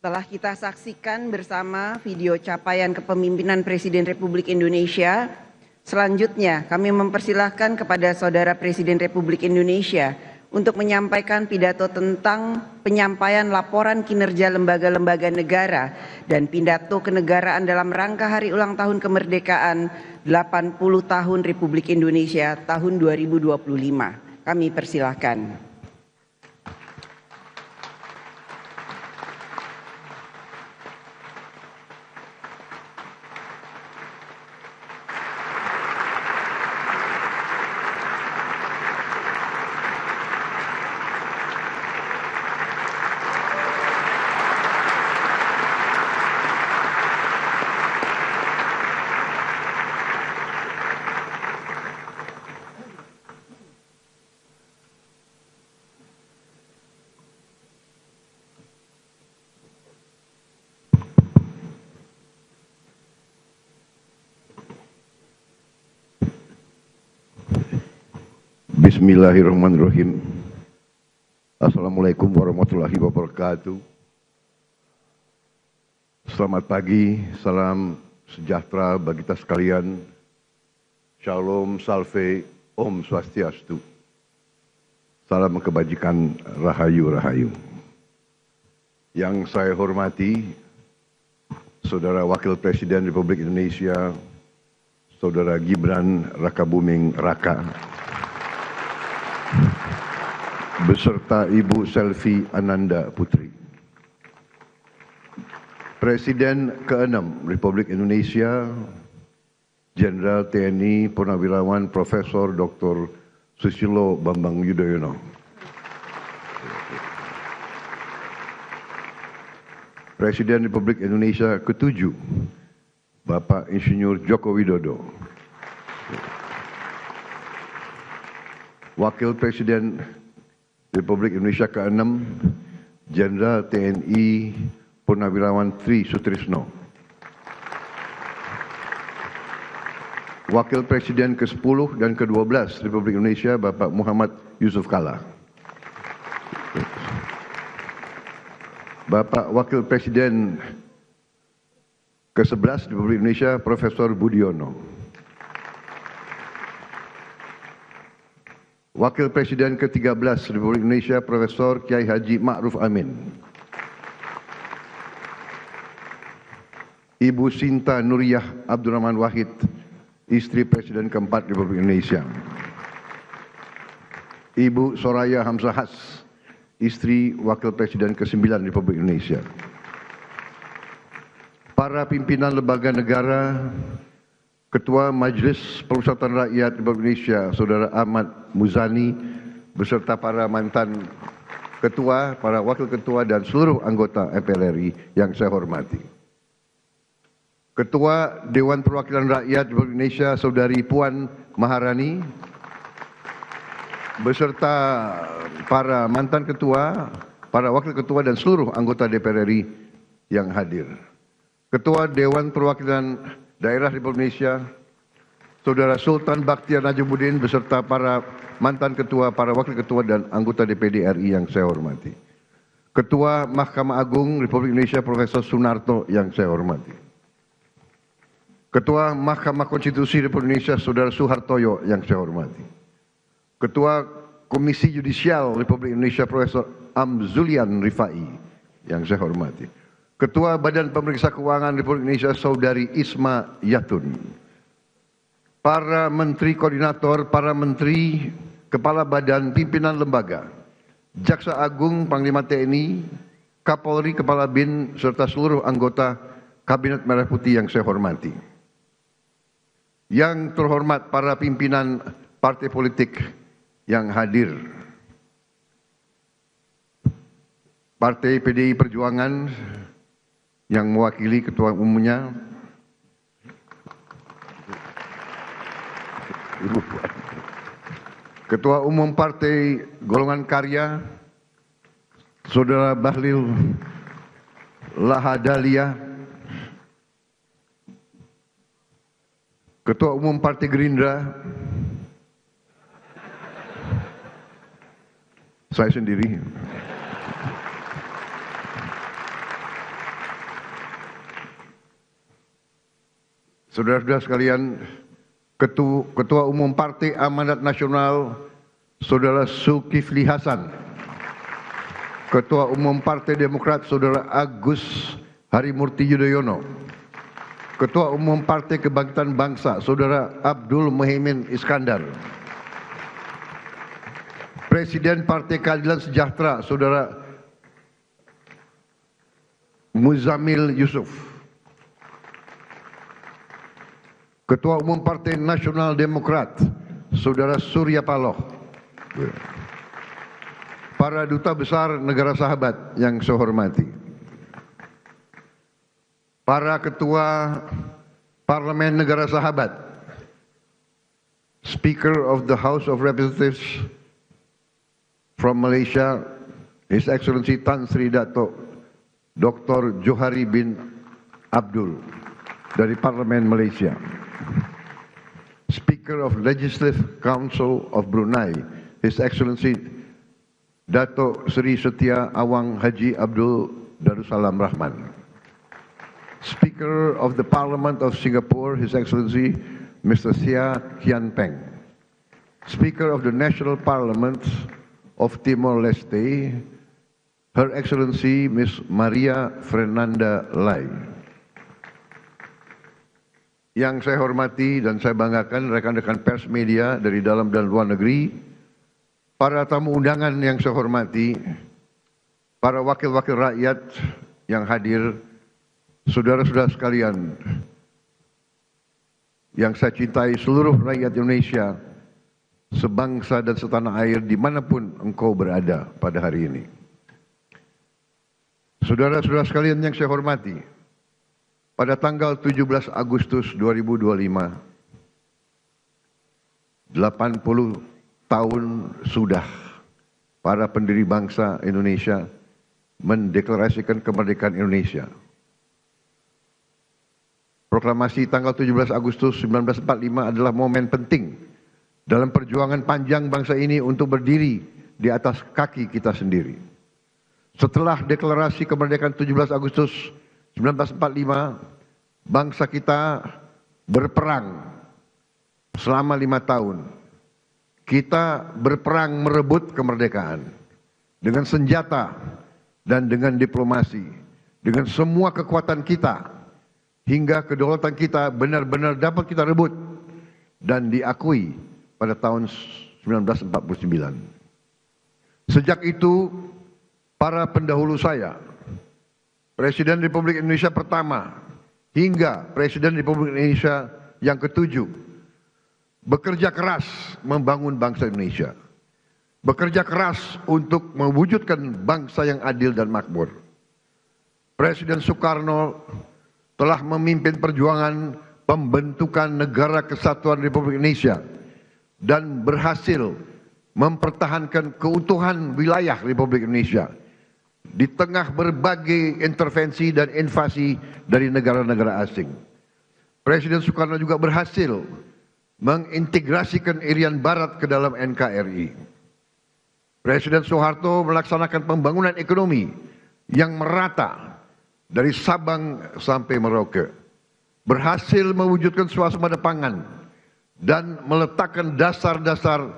Setelah kita saksikan bersama video capaian kepemimpinan Presiden Republik Indonesia, selanjutnya kami mempersilahkan kepada Saudara Presiden Republik Indonesia untuk menyampaikan pidato tentang penyampaian laporan kinerja lembaga-lembaga negara dan pidato kenegaraan dalam rangka Hari Ulang Tahun Kemerdekaan 80 Tahun Republik Indonesia tahun 2025. Kami persilahkan. Bismillahirrahmanirrahim. Assalamualaikum warahmatullahi wabarakatuh. Selamat pagi, salam sejahtera bagi kita sekalian. Shalom, salve, om swastiastu. Salam kebajikan, rahayu, rahayu. Yang saya hormati, Saudara Wakil Presiden Republik Indonesia, Saudara Gibran Rakabuming Raka, beserta Ibu Selvi Ananda Putri. Presiden ke-6 Republik Indonesia, Jenderal TNI Purnawirawan Profesor Dr. Susilo Bambang Yudhoyono. Presiden Republik Indonesia ke-7, Bapak Insinyur Joko Widodo. Wakil Presiden Republik Indonesia ke-6, Jenderal TNI Purnawirawan Tri Sutrisno. Wakil Presiden ke-10 dan ke-12 Republik Indonesia, Bapak Muhammad Yusuf Kalla. Bapak Wakil Presiden ke-11 Republik Indonesia, Profesor Budiono. Wakil Presiden ke-13 Republik Indonesia, Profesor Kiai Haji Ma'ruf Amin. Ibu Sinta Nuriyah Abdurrahman Wahid, istri Presiden ke-4 Republik Indonesia. Ibu Soraya Hamzahas, istri Wakil Presiden ke-9 Republik Indonesia. Para pimpinan lembaga negara, Ketua Majelis Permusyawaratan Rakyat Republik Indonesia, Saudara Ahmad Muzani, beserta para mantan ketua, para wakil ketua, dan seluruh anggota MPR RI yang saya hormati. Ketua Dewan Perwakilan Rakyat Republik Indonesia, Saudari Puan Maharani, beserta para mantan ketua, para wakil ketua, dan seluruh anggota DPR RI yang hadir. Ketua Dewan Perwakilan Daerah Republik Indonesia, Saudara Sultan Bakhtiar Najamuddin, beserta para mantan ketua, para wakil ketua, dan anggota DPD RI yang saya hormati. Ketua Mahkamah Agung Republik Indonesia, Profesor Sunarto, yang saya hormati. Ketua Mahkamah Konstitusi Republik Indonesia, Saudara Suhartoyo, yang saya hormati. Ketua Komisi Yudisial Republik Indonesia, Profesor Amzulian Rifai, yang saya hormati. Ketua Badan Pemeriksa Keuangan Republik Indonesia, Saudari Isma Yatun. Para Menteri Koordinator, para Menteri, Kepala Badan, Pimpinan Lembaga, Jaksa Agung, Panglima TNI, Kapolri, Kepala BIN, serta seluruh anggota Kabinet Merah Putih yang saya hormati. Yang terhormat para pimpinan partai politik yang hadir. Partai PDI Perjuangan yang mewakili ketua umumnya, Ketua Umum Partai Golongan Karya, Saudara Bahlil Lahadalia, Ketua Umum Partai Gerindra, saya sendiri, saudara-saudara sekalian, Ketua Umum Partai Amanat Nasional, Saudara Zulkifli Hasan, Ketua Umum Partai Demokrat, Saudara Agus Harimurti Yudhoyono, Ketua Umum Partai Kebangkitan Bangsa, Saudara Abdul Muhaimin Iskandar, Presiden Partai Keadilan Sejahtera, Saudara Muzamil Yusuf, Ketua Umum Partai Nasional Demokrat, Saudara Surya Paloh, para duta besar negara sahabat yang saya hormati, para ketua parlemen negara sahabat, Speaker of the House of Representatives from Malaysia, His Excellency Tan Sri Dato' Dr. Johari bin Abdul dari Parlemen Malaysia, Speaker of Legislative Council of Brunei, His Excellency Dato' Sri Setia Awang Haji Abdul Darussalam Rahman, Speaker of the Parliament of Singapore, His Excellency Mr. Seah Kian Peng, Speaker of the National Parliament of Timor-Leste, Her Excellency Miss Maria Fernanda Lai. Yang saya hormati dan saya banggakan rekan-rekan pers media dari dalam dan luar negeri, para tamu undangan yang saya hormati, para wakil-wakil rakyat yang hadir, saudara-saudara sekalian yang saya cintai, seluruh rakyat Indonesia, sebangsa dan setanah air dimanapun engkau berada pada hari ini. Saudara-saudara sekalian yang saya hormati, pada tanggal 17 Agustus 2025, 80 tahun sudah para pendiri bangsa Indonesia mendeklarasikan kemerdekaan Indonesia. Proklamasi tanggal 17 Agustus 1945 adalah momen penting dalam perjuangan panjang bangsa ini untuk berdiri di atas kaki kita sendiri. Setelah deklarasi kemerdekaan 17 Agustus 1945, bangsa kita berperang selama 5 tahun. Kita berperang merebut kemerdekaan dengan senjata dan dengan diplomasi, dengan semua kekuatan kita, hingga kedaulatan kita benar-benar dapat kita rebut dan diakui pada tahun 1949. Sejak itu, para pendahulu saya, Presiden Republik Indonesia pertama hingga Presiden Republik Indonesia yang ketujuh, bekerja keras membangun bangsa Indonesia, bekerja keras untuk mewujudkan bangsa yang adil dan makmur. Presiden Soekarno telah memimpin perjuangan pembentukan Negara Kesatuan Republik Indonesia dan berhasil mempertahankan keutuhan wilayah Republik Indonesia di tengah berbagai intervensi dan invasi dari negara-negara asing. Presiden Soekarno juga berhasil mengintegrasikan Irian Barat ke dalam NKRI. Presiden Soeharto melaksanakan pembangunan ekonomi yang merata dari Sabang sampai Merauke, berhasil mewujudkan swasembada pangan dan meletakkan dasar-dasar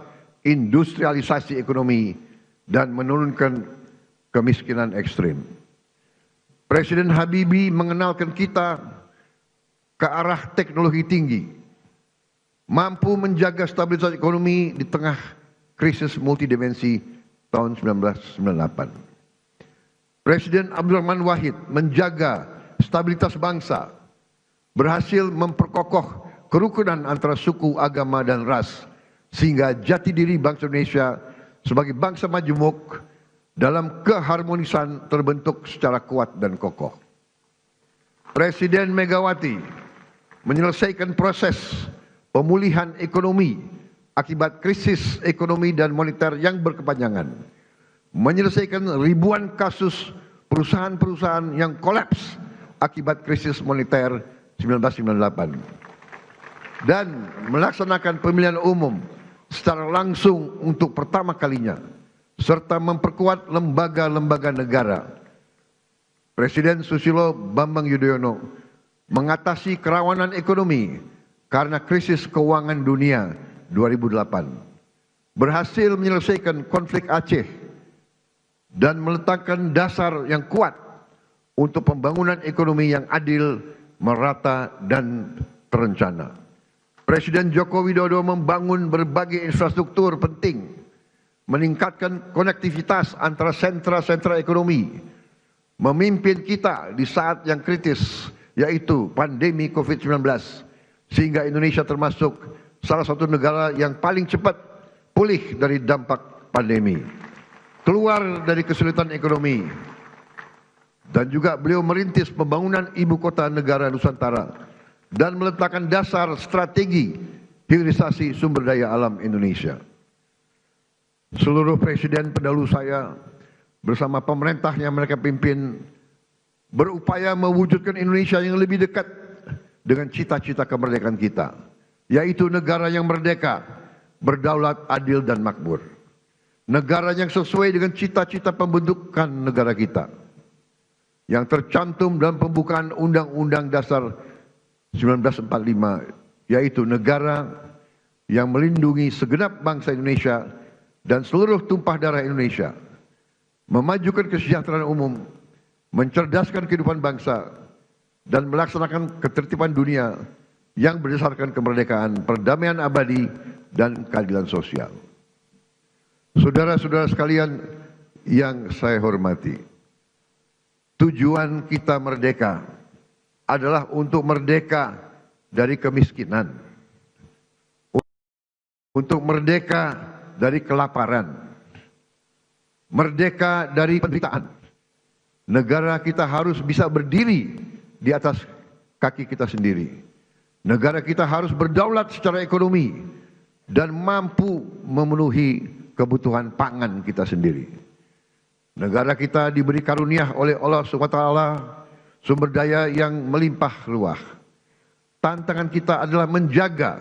industrialisasi ekonomi dan menurunkan kemiskinan ekstrim. Presiden Habibie mengenalkan kita ke arah teknologi tinggi, mampu menjaga stabilitas ekonomi di tengah krisis multidimensi tahun 1998. Presiden Abdurrahman Wahid menjaga stabilitas bangsa, berhasil memperkokoh kerukunan antara suku, agama, dan ras, sehingga jati diri bangsa Indonesia sebagai bangsa majemuk dalam keharmonisan terbentuk secara kuat dan kokoh. Presiden Megawati menyelesaikan proses pemulihan ekonomi akibat krisis ekonomi dan moneter yang berkepanjangan, menyelesaikan ribuan kasus perusahaan-perusahaan yang kolaps akibat krisis moneter 1998, dan melaksanakan pemilihan umum secara langsung untuk pertama kalinya, serta memperkuat lembaga-lembaga negara. Presiden Susilo Bambang Yudhoyono mengatasi kerawanan ekonomi karena krisis keuangan dunia 2008, berhasil menyelesaikan konflik Aceh, dan meletakkan dasar yang kuat untuk pembangunan ekonomi yang adil, merata, dan terencana. Presiden Joko Widodo membangun berbagai infrastruktur penting, meningkatkan konektivitas antara sentra-sentra ekonomi, memimpin kita di saat yang kritis, yaitu pandemi COVID-19, sehingga Indonesia termasuk salah satu negara yang paling cepat pulih dari dampak pandemi, keluar dari kesulitan ekonomi. Dan juga beliau merintis pembangunan ibu kota negara Nusantara dan meletakkan dasar strategi hilirisasi sumber daya alam Indonesia. Seluruh presiden pendahulu saya bersama pemerintah yang mereka pimpin berupaya mewujudkan Indonesia yang lebih dekat dengan cita-cita kemerdekaan kita, yaitu negara yang merdeka, berdaulat, adil, dan makmur. Negara yang sesuai dengan cita-cita pembentukan negara kita, yang tercantum dalam pembukaan Undang-Undang Dasar 1945, yaitu negara yang melindungi segenap bangsa Indonesia dan seluruh tumpah darah Indonesia, memajukan kesejahteraan umum, mencerdaskan kehidupan bangsa, dan melaksanakan ketertiban dunia yang berdasarkan kemerdekaan, perdamaian abadi, dan keadilan sosial. Saudara-saudara sekalian yang saya hormati, tujuan kita merdeka adalah untuk merdeka dari kemiskinan, untuk merdeka dari kelaparan, merdeka dari penderitaan. Negara kita harus bisa berdiri di atas kaki kita sendiri. Negara kita harus berdaulat secara ekonomi dan mampu memenuhi kebutuhan pangan kita sendiri. Negara kita diberi karunia oleh Allah SWT sumber daya yang melimpah ruah. Tantangan kita adalah menjaga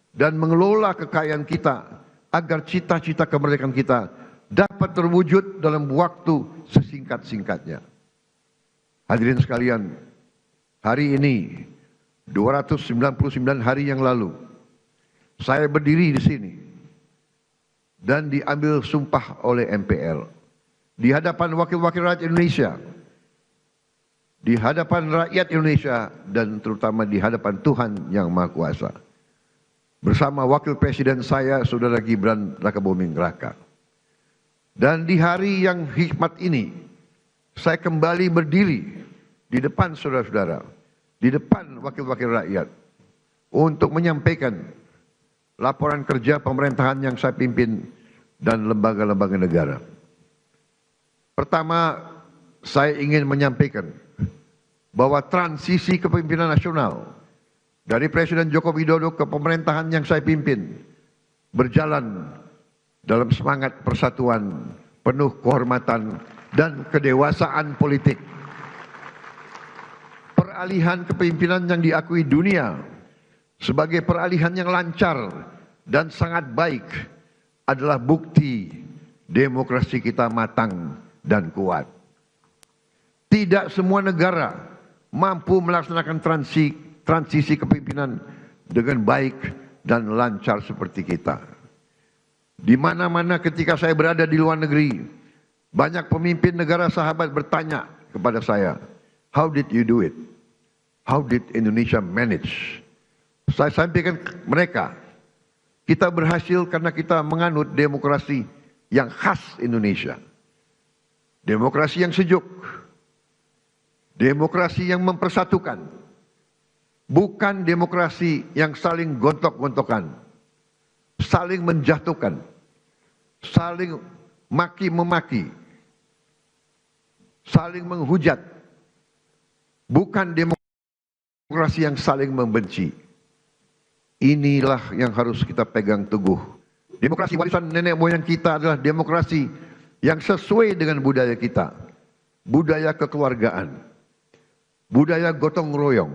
dan mengelola kekayaan kita agar cita-cita kemerdekaan kita dapat terwujud dalam waktu sesingkat-singkatnya. Hadirin sekalian, hari ini 299 hari yang lalu saya berdiri di sini dan diambil sumpah oleh MPR di hadapan wakil-wakil rakyat Indonesia, di hadapan rakyat Indonesia, dan terutama di hadapan Tuhan Yang Maha Kuasa, bersama wakil presiden saya, Saudara Gibran Rakabuming Raka. Dan di hari yang hikmat ini, saya kembali berdiri di depan saudara-saudara, di depan wakil-wakil rakyat, untuk menyampaikan laporan kerja pemerintahan yang saya pimpin dan lembaga-lembaga negara. Pertama, saya ingin menyampaikan bahwa transisi kepemimpinan nasional dari Presiden Joko Widodo ke pemerintahan yang saya pimpin berjalan dalam semangat persatuan, penuh kehormatan dan kedewasaan politik. Peralihan kepemimpinan yang diakui dunia sebagai peralihan yang lancar dan sangat baik adalah bukti demokrasi kita matang dan kuat. Tidak semua negara mampu melaksanakan transisi kepemimpinan dengan baik dan lancar seperti kita. Di mana-mana ketika saya berada di luar negeri, banyak pemimpin negara sahabat bertanya kepada saya, "How did you do it? How did Indonesia manage?" Saya sampaikan ke mereka, kita berhasil karena kita menganut demokrasi yang khas Indonesia. Demokrasi yang sejuk, demokrasi yang mempersatukan, bukan demokrasi yang saling gontok-gontokan, saling menjatuhkan, saling maki-memaki, saling menghujat, bukan demokrasi yang saling membenci. Inilah yang harus kita pegang teguh. Demokrasi warisan nenek moyang kita adalah demokrasi yang sesuai dengan budaya kita. Budaya kekeluargaan, budaya gotong royong,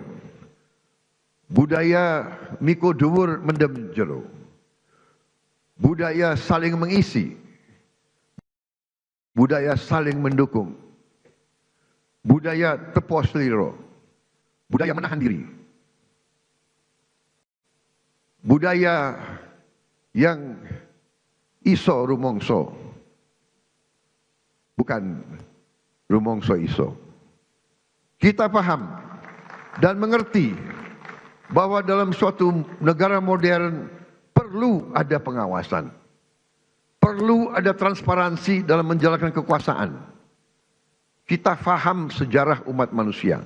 budaya miko dhuwur mendem jero, budaya saling mengisi, budaya saling mendukung, budaya tepo sliro, budaya menahan diri, budaya yang iso rumongso, bukan rumongso iso. Kita paham dan mengerti bahwa dalam suatu negara modern perlu ada pengawasan, perlu ada transparansi dalam menjalankan kekuasaan. Kita paham sejarah umat manusia.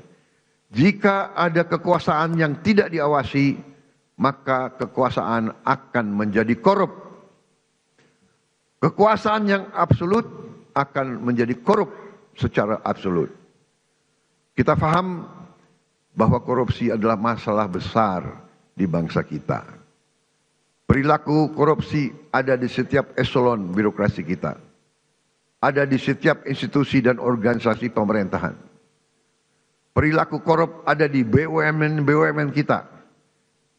Jika ada kekuasaan yang tidak diawasi, maka kekuasaan akan menjadi korup. Kekuasaan yang absolut akan menjadi korup secara absolut. Kita paham bahwa korupsi adalah masalah besar di bangsa kita. Perilaku korupsi ada di setiap eselon birokrasi kita. Ada di setiap institusi dan organisasi pemerintahan. Perilaku korup ada di BUMN kita.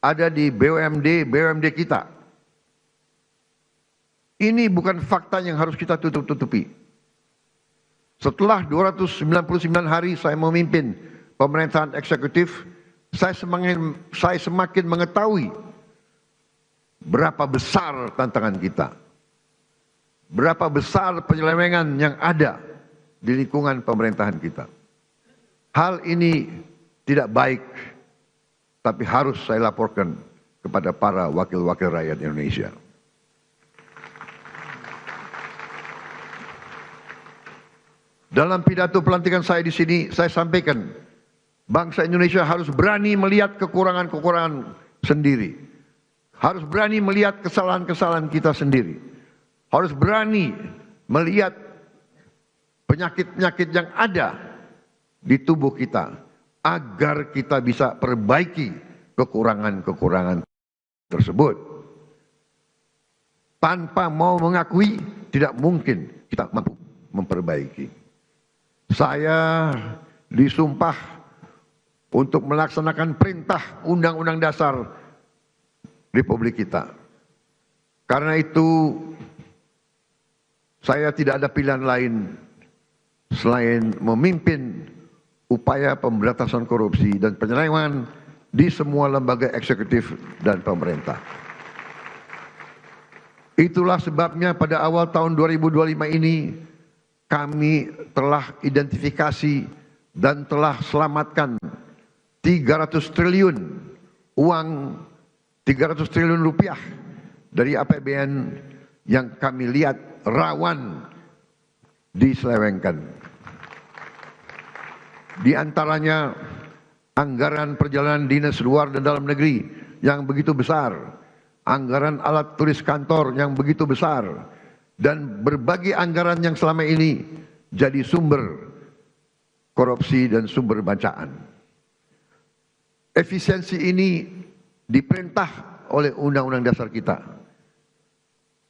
Ada di BUMD kita. Ini bukan fakta yang harus kita tutup-tutupi. Setelah 299 hari saya memimpin pemerintahan eksekutif, saya semakin mengetahui berapa besar tantangan kita. Berapa besar penyelewengan yang ada di lingkungan pemerintahan kita. Hal ini tidak baik, tapi harus saya laporkan kepada para wakil-wakil rakyat Indonesia. Dalam pidato pelantikan saya di sini, saya sampaikan, bangsa Indonesia harus berani melihat kekurangan-kekurangan sendiri. Harus berani melihat kesalahan-kesalahan kita sendiri. Harus berani melihat penyakit-penyakit yang ada di tubuh kita, agar kita bisa perbaiki kekurangan-kekurangan tersebut. Tanpa mau mengakui, tidak mungkin kita mampu memperbaiki. Saya disumpah untuk melaksanakan perintah Undang-Undang Dasar Republik kita. Karena itu, saya tidak ada pilihan lain selain memimpin upaya pemberantasan korupsi dan penyelewengan di semua lembaga eksekutif dan pemerintah. Itulah sebabnya pada awal tahun 2025 ini kami telah identifikasi dan telah selamatkan 300 triliun uang, 300 triliun rupiah dari APBN yang kami lihat rawan diselewengkan. Di antaranya anggaran perjalanan dinas luar dan dalam negeri yang begitu besar, anggaran alat tulis kantor yang begitu besar, dan berbagai anggaran yang selama ini jadi sumber korupsi dan sumber bacaan. Efisiensi ini diperintah oleh Undang-Undang Dasar kita,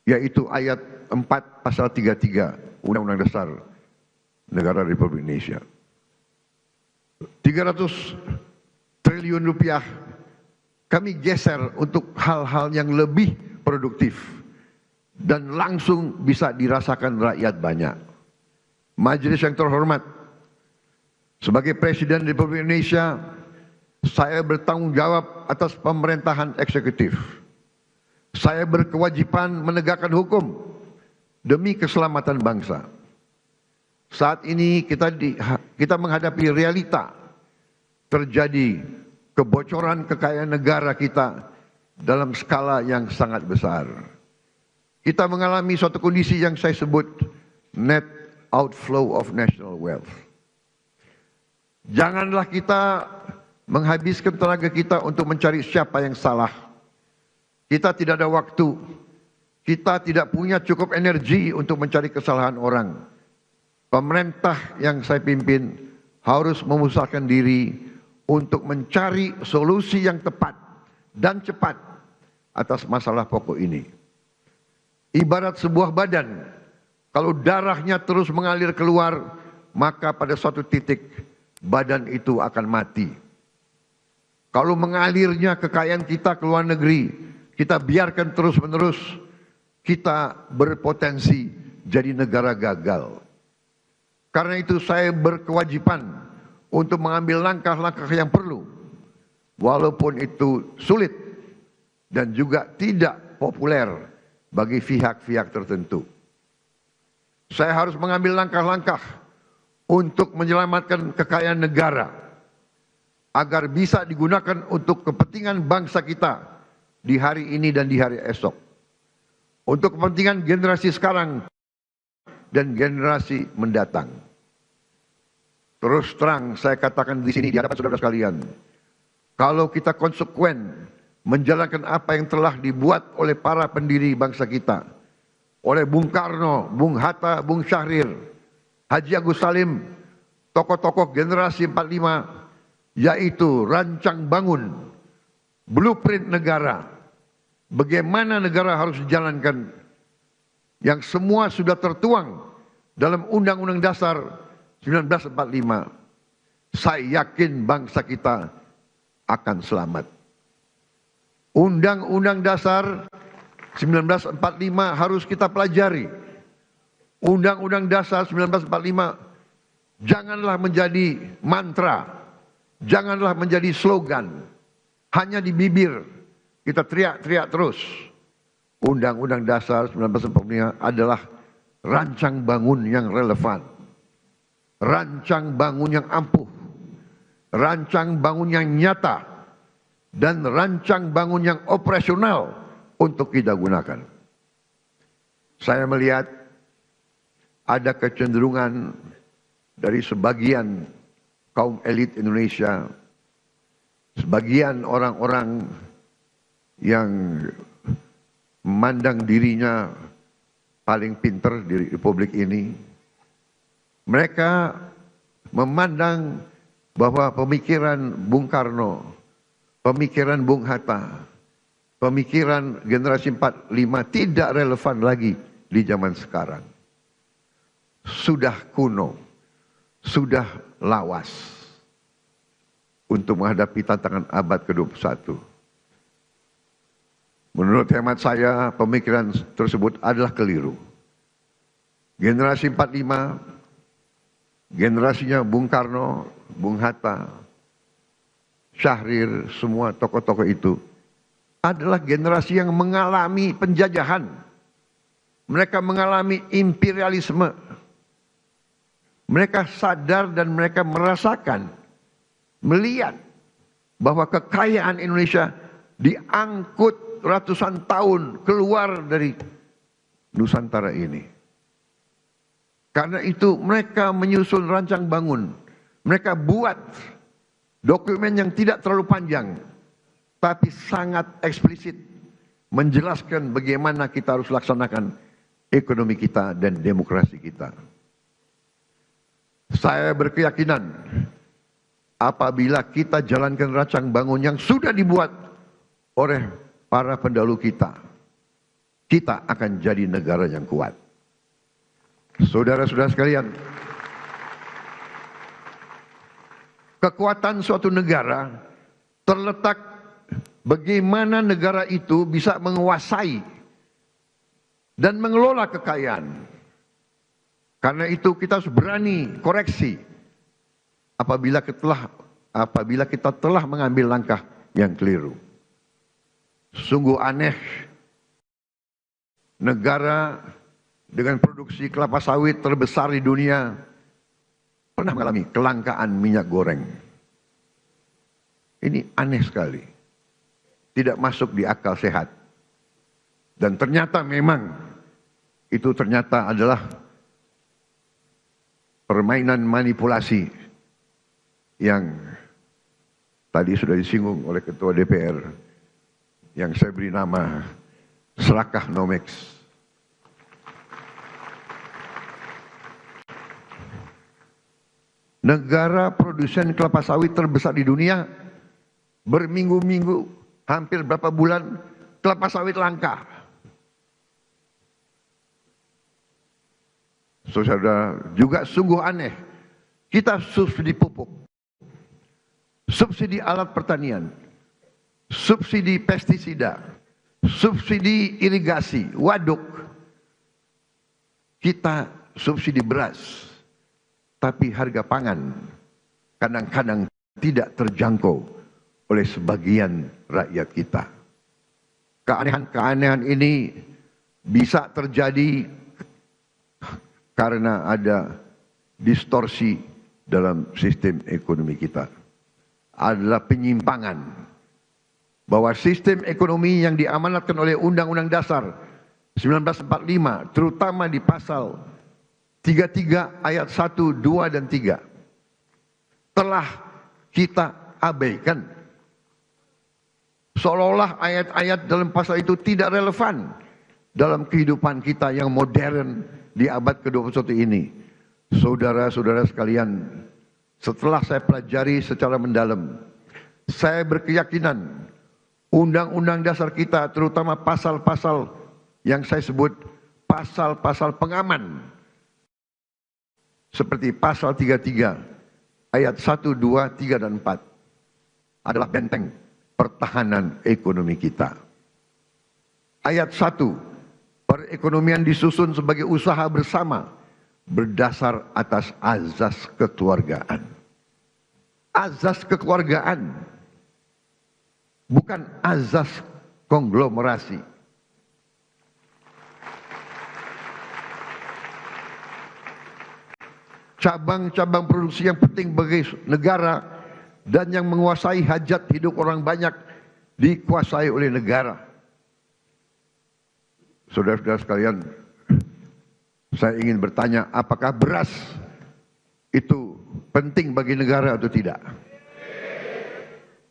yaitu ayat 4 pasal 33 Undang-Undang Dasar Negara Republik Indonesia. 300 triliun rupiah kami geser untuk hal-hal yang lebih produktif dan langsung bisa dirasakan rakyat banyak. Majelis yang terhormat, sebagai Presiden Republik Indonesia, saya bertanggung jawab atas pemerintahan eksekutif. Saya berkewajiban menegakkan hukum demi keselamatan bangsa. Saat ini kita menghadapi realita terjadi kebocoran kekayaan negara kita dalam skala yang sangat besar. Kita mengalami suatu kondisi yang saya sebut net outflow of national wealth. Janganlah kita menghabiskan tenaga kita untuk mencari siapa yang salah. Kita tidak ada waktu. Kita tidak punya cukup energi untuk mencari kesalahan orang. Pemerintah yang saya pimpin harus memusatkan diri untuk mencari solusi yang tepat dan cepat atas masalah pokok ini. Ibarat sebuah badan, kalau darahnya terus mengalir keluar, maka pada suatu titik badan itu akan mati. Kalau mengalirnya kekayaan kita ke luar negeri, kita biarkan terus-menerus, kita berpotensi jadi negara gagal. Karena itu saya berkewajiban untuk mengambil langkah-langkah yang perlu walaupun itu sulit dan juga tidak populer bagi pihak-pihak tertentu. Saya harus mengambil langkah-langkah untuk menyelamatkan kekayaan negara agar bisa digunakan untuk kepentingan bangsa kita di hari ini dan di hari esok. Untuk kepentingan generasi sekarang dan generasi mendatang. Terus terang saya katakan di sini di hadapan saudara sekalian, kalau kita konsekuen menjalankan apa yang telah dibuat oleh para pendiri bangsa kita, oleh Bung Karno, Bung Hatta, Bung Syahrir, Haji Agus Salim, tokoh-tokoh generasi 45, yaitu rancang bangun, blueprint negara, bagaimana negara harus dijalankan, yang semua sudah tertuang dalam Undang-Undang Dasar 1945. Saya yakin bangsa kita akan selamat. Undang-Undang Dasar 1945 harus kita pelajari. Undang-Undang Dasar 1945 janganlah menjadi mantra, janganlah menjadi slogan, hanya di bibir kita teriak-teriak terus. Undang-Undang Dasar 1945 adalah rancang bangun yang relevan, rancang bangun yang ampuh, rancang bangun yang nyata, dan rancang bangun yang operasional untuk kita gunakan. Saya melihat ada kecenderungan dari sebagian kaum elit Indonesia, sebagian orang-orang yang memandang dirinya paling pinter di Republik ini, mereka memandang bahwa pemikiran Bung Karno, pemikiran Bung Hatta, pemikiran generasi 45 tidak relevan lagi di zaman sekarang. Sudah kuno, sudah lawas untuk menghadapi tantangan abad ke-21. Menurut hemat saya, pemikiran tersebut adalah keliru. Generasi 45, generasinya Bung Karno, Bung Hatta, Syahrir, semua tokoh-tokoh itu adalah generasi yang mengalami penjajahan. Mereka mengalami imperialisme. Mereka sadar dan mereka merasakan, melihat bahwa kekayaan Indonesia diangkut ratusan tahun keluar dari Nusantara ini. Karena itu mereka menyusun rancang bangun. Mereka buat dokumen yang tidak terlalu panjang, tapi sangat eksplisit menjelaskan bagaimana kita harus laksanakan ekonomi kita dan demokrasi kita. Saya berkeyakinan apabila kita jalankan rancang bangun yang sudah dibuat oleh para pendahulu kita, kita akan jadi negara yang kuat. Saudara-saudara sekalian, kekuatan suatu negara terletak bagaimana negara itu bisa menguasai dan mengelola kekayaan. Karena itu kita harus berani koreksi apabila kita telah mengambil langkah yang keliru. Sungguh aneh negara dengan produksi kelapa sawit terbesar di dunia pernah mengalami kelangkaan minyak goreng. Ini aneh sekali. Tidak masuk di akal sehat. Dan ternyata memang itu ternyata adalah permainan manipulasi yang tadi sudah disinggung oleh Ketua DPR yang saya beri nama Serakah Nomex. Negara produsen kelapa sawit terbesar di dunia berminggu-minggu, hampir berapa bulan kelapa sawit langka. Saudara, juga sungguh aneh. Kita subsidi pupuk, subsidi alat pertanian, subsidi pestisida, subsidi irigasi, waduk. Kita subsidi beras, tapi harga pangan kadang-kadang tidak terjangkau oleh sebagian rakyat kita. Keanehan-keanehan ini bisa terjadi karena ada distorsi dalam sistem ekonomi kita. Adalah penyimpangan bahwa sistem ekonomi yang diamanatkan oleh Undang-Undang Dasar 1945, terutama di pasal 33 ayat 1, 2, dan 3, telah kita abaikan. Seolah-olah ayat-ayat dalam pasal itu tidak relevan dalam kehidupan kita yang modern di abad ke-21 ini. Saudara-saudara sekalian, setelah saya pelajari secara mendalam, saya berkeyakinan Undang-Undang Dasar kita, terutama pasal-pasal yang saya sebut pasal-pasal pengaman, seperti pasal 33 ayat 1, 2, 3, dan 4, adalah benteng pertahanan ekonomi kita. Ayat 1, perekonomian disusun sebagai usaha bersama berdasar atas azas kekeluargaan. Azas kekeluargaan, bukan azas konglomerasi. Cabang-cabang produksi yang penting bagi negara dan yang menguasai hajat hidup orang banyak dikuasai oleh negara. Saudara-saudara sekalian, saya ingin bertanya, apakah beras itu penting bagi negara atau tidak?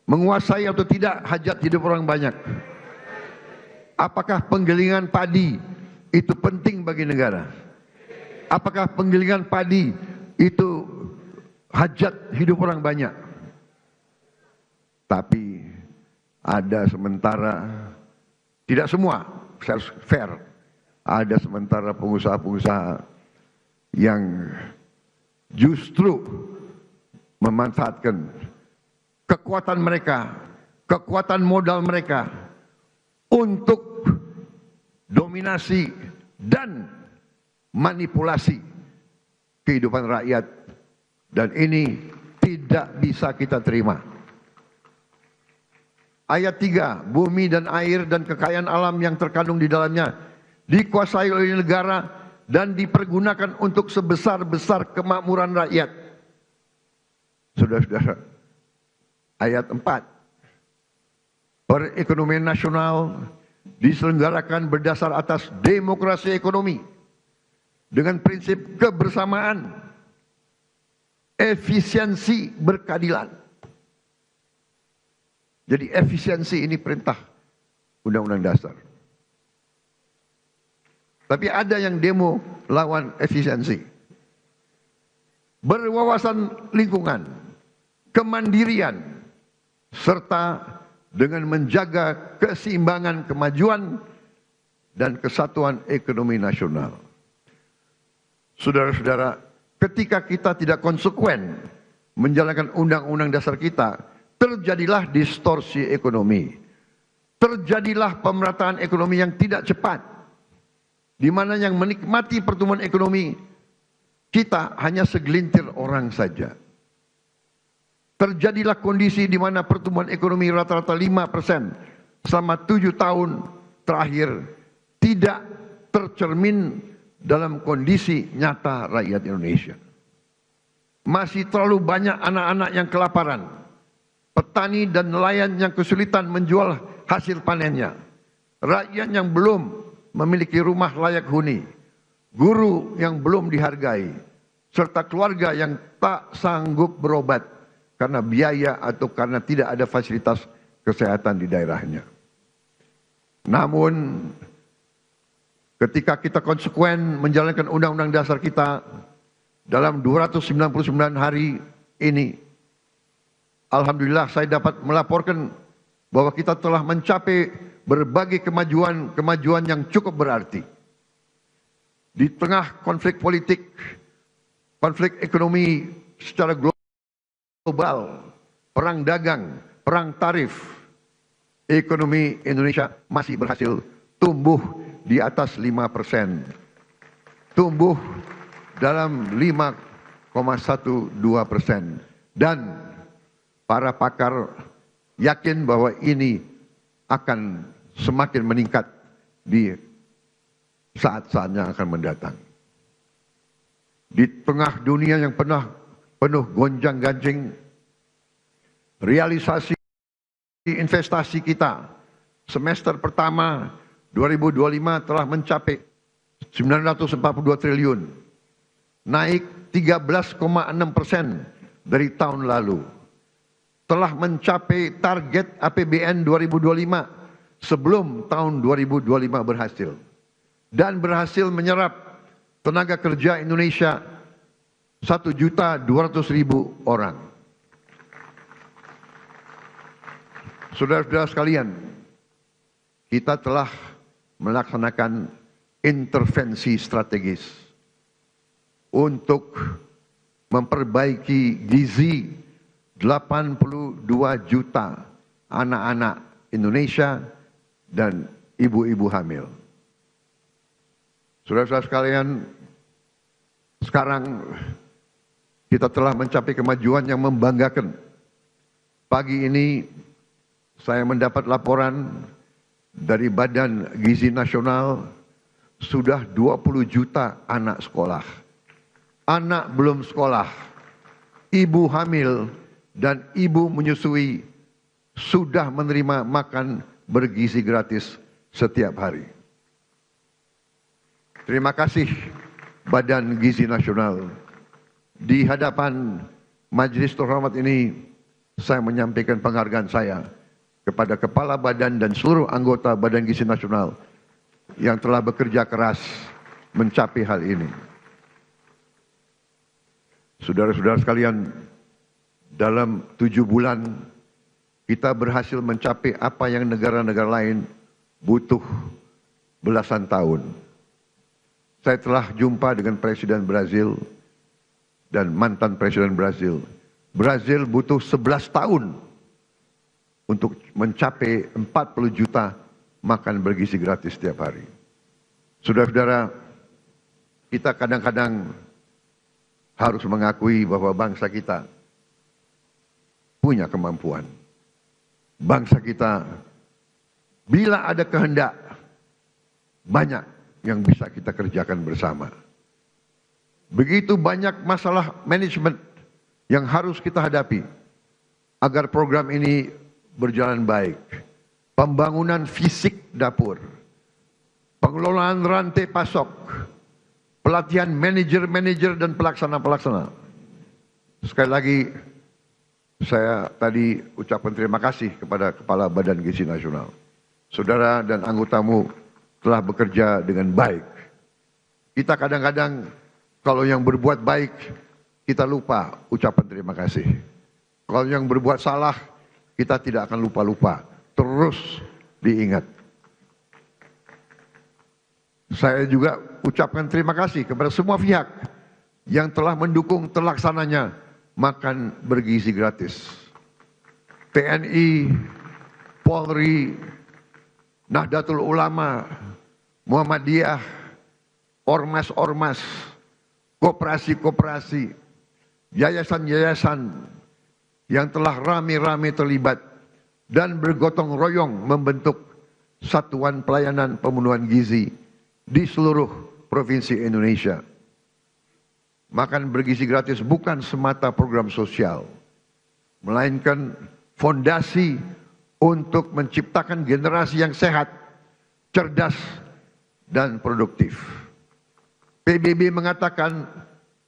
Menguasai atau tidak hajat hidup orang banyak? Apakah penggilingan padi itu penting bagi negara? Apakah penggilingan padi itu hajat hidup orang banyak? Tapi ada sementara, tidak semua, fair, ada sementara pengusaha-pengusaha yang justru memanfaatkan kekuatan mereka, kekuatan modal mereka untuk dominasi dan manipulasi kehidupan rakyat, dan ini tidak bisa kita terima. Ayat 3, bumi dan air dan kekayaan alam yang terkandung di dalamnya dikuasai oleh negara dan dipergunakan untuk sebesar-besar kemakmuran rakyat. Saudara-saudara, ayat 4, perekonomian nasional diselenggarakan berdasar atas demokrasi ekonomi dengan prinsip kebersamaan, efisiensi, berkeadilan. Jadi efisiensi ini perintah Undang-Undang Dasar. Tapi ada yang demo lawan efisiensi. Berwawasan lingkungan, kemandirian, serta dengan menjaga keseimbangan kemajuan dan kesatuan ekonomi nasional. Saudara-saudara, ketika kita tidak konsekuen menjalankan undang-undang dasar kita, terjadilah distorsi ekonomi. Terjadilah pemerataan ekonomi yang tidak cepat, di mana yang menikmati pertumbuhan ekonomi kita hanya segelintir orang saja. Terjadilah kondisi di mana pertumbuhan ekonomi rata-rata 5% selama 7 tahun terakhir tidak tercermin dalam kondisi nyata rakyat Indonesia. Masih terlalu banyak anak-anak yang kelaparan, petani dan nelayan yang kesulitan menjual hasil panennya, rakyat yang belum memiliki rumah layak huni, guru yang belum dihargai, serta keluarga yang tak sanggup berobat karena biaya atau karena tidak ada fasilitas kesehatan di daerahnya. Namun, ketika kita konsekuen menjalankan undang-undang dasar kita dalam 299 hari ini, alhamdulillah saya dapat melaporkan bahwa kita telah mencapai berbagai kemajuan yang cukup berarti. Di tengah konflik politik, konflik ekonomi secara global, perang dagang, perang tarif, ekonomi Indonesia masih berhasil tumbuh di atas 5%. Tumbuh dalam 5,12%. Dan para pakar yakin bahwa ini akan semakin meningkat di saat-saat yang akan mendatang. Di tengah dunia yang penuh gonjang-ganjing, realisasi investasi kita semester pertama 2025 telah mencapai 942 triliun, naik 13,6% dari tahun lalu. Telah mencapai target APBN 2025 sebelum tahun 2025 berhasil. Dan berhasil menyerap tenaga kerja Indonesia 1.200.000 orang. Saudara-saudara sekalian, kita telah melaksanakan intervensi strategis untuk memperbaiki gizi 82 juta anak-anak Indonesia dan ibu-ibu hamil. Saudara-saudara sekalian, sekarang kita telah mencapai kemajuan yang membanggakan. Pagi ini saya mendapat laporan dari Badan Gizi Nasional sudah 20 juta anak sekolah. Anak belum sekolah, ibu hamil, dan ibu menyusui sudah menerima makan bergizi gratis setiap hari. Terima kasih Badan Gizi Nasional. Di hadapan majelis terhormat ini, saya menyampaikan penghargaan saya kepada Kepala Badan dan seluruh anggota Badan Gizi Nasional yang telah bekerja keras mencapai hal ini. Saudara-saudara sekalian, dalam 7 bulan kita berhasil mencapai apa yang negara-negara lain butuh belasan tahun. Saya telah jumpa dengan Presiden Brazil dan mantan Presiden Brazil. Brazil butuh 11 tahun untuk mencapai 40 juta makan bergizi gratis setiap hari. Saudara-saudara, kita kadang-kadang harus mengakui bahwa bangsa kita punya kemampuan. Bangsa kita, bila ada kehendak, banyak yang bisa kita kerjakan bersama. Begitu banyak masalah manajemen yang harus kita hadapi agar program ini berjalan baik. Pembangunan fisik dapur, pengelolaan rantai pasok, pelatihan manajer-manajer dan pelaksana-pelaksana. Sekali lagi, saya tadi ucapkan terima kasih kepada Kepala Badan Gizi Nasional. Saudara dan anggotamu telah bekerja dengan baik. Kita kadang-kadang kalau yang berbuat baik, kita lupa ucapan terima kasih. Kalau yang berbuat salah, kita tidak akan lupa-lupa. Terus diingat. Saya juga ucapkan terima kasih kepada semua pihak yang telah mendukung terlaksananya makan bergizi gratis. TNI, Polri, Nahdlatul Ulama, Muhammadiyah, ormas-ormas, koperasi-koperasi, yayasan-yayasan yang telah rame-rame terlibat dan bergotong royong membentuk Satuan Pelayanan Pemenuhan Gizi di seluruh provinsi Indonesia. Makan bergizi gratis bukan semata program sosial, melainkan fondasi untuk menciptakan generasi yang sehat, cerdas, dan produktif. PBB mengatakan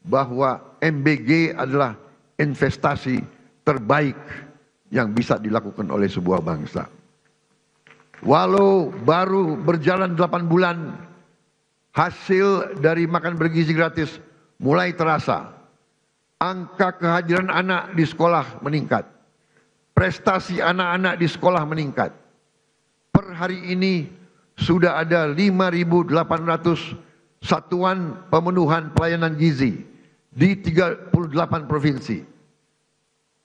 bahwa MBG adalah investasi terbaik yang bisa dilakukan oleh sebuah bangsa. Walau baru berjalan 8 bulan, hasil dari makan bergizi gratis mulai terasa. Angka kehadiran anak di sekolah meningkat. Prestasi anak-anak di sekolah meningkat. Per hari ini sudah ada 5.800 satuan pemenuhan pelayanan gizi di 38 provinsi.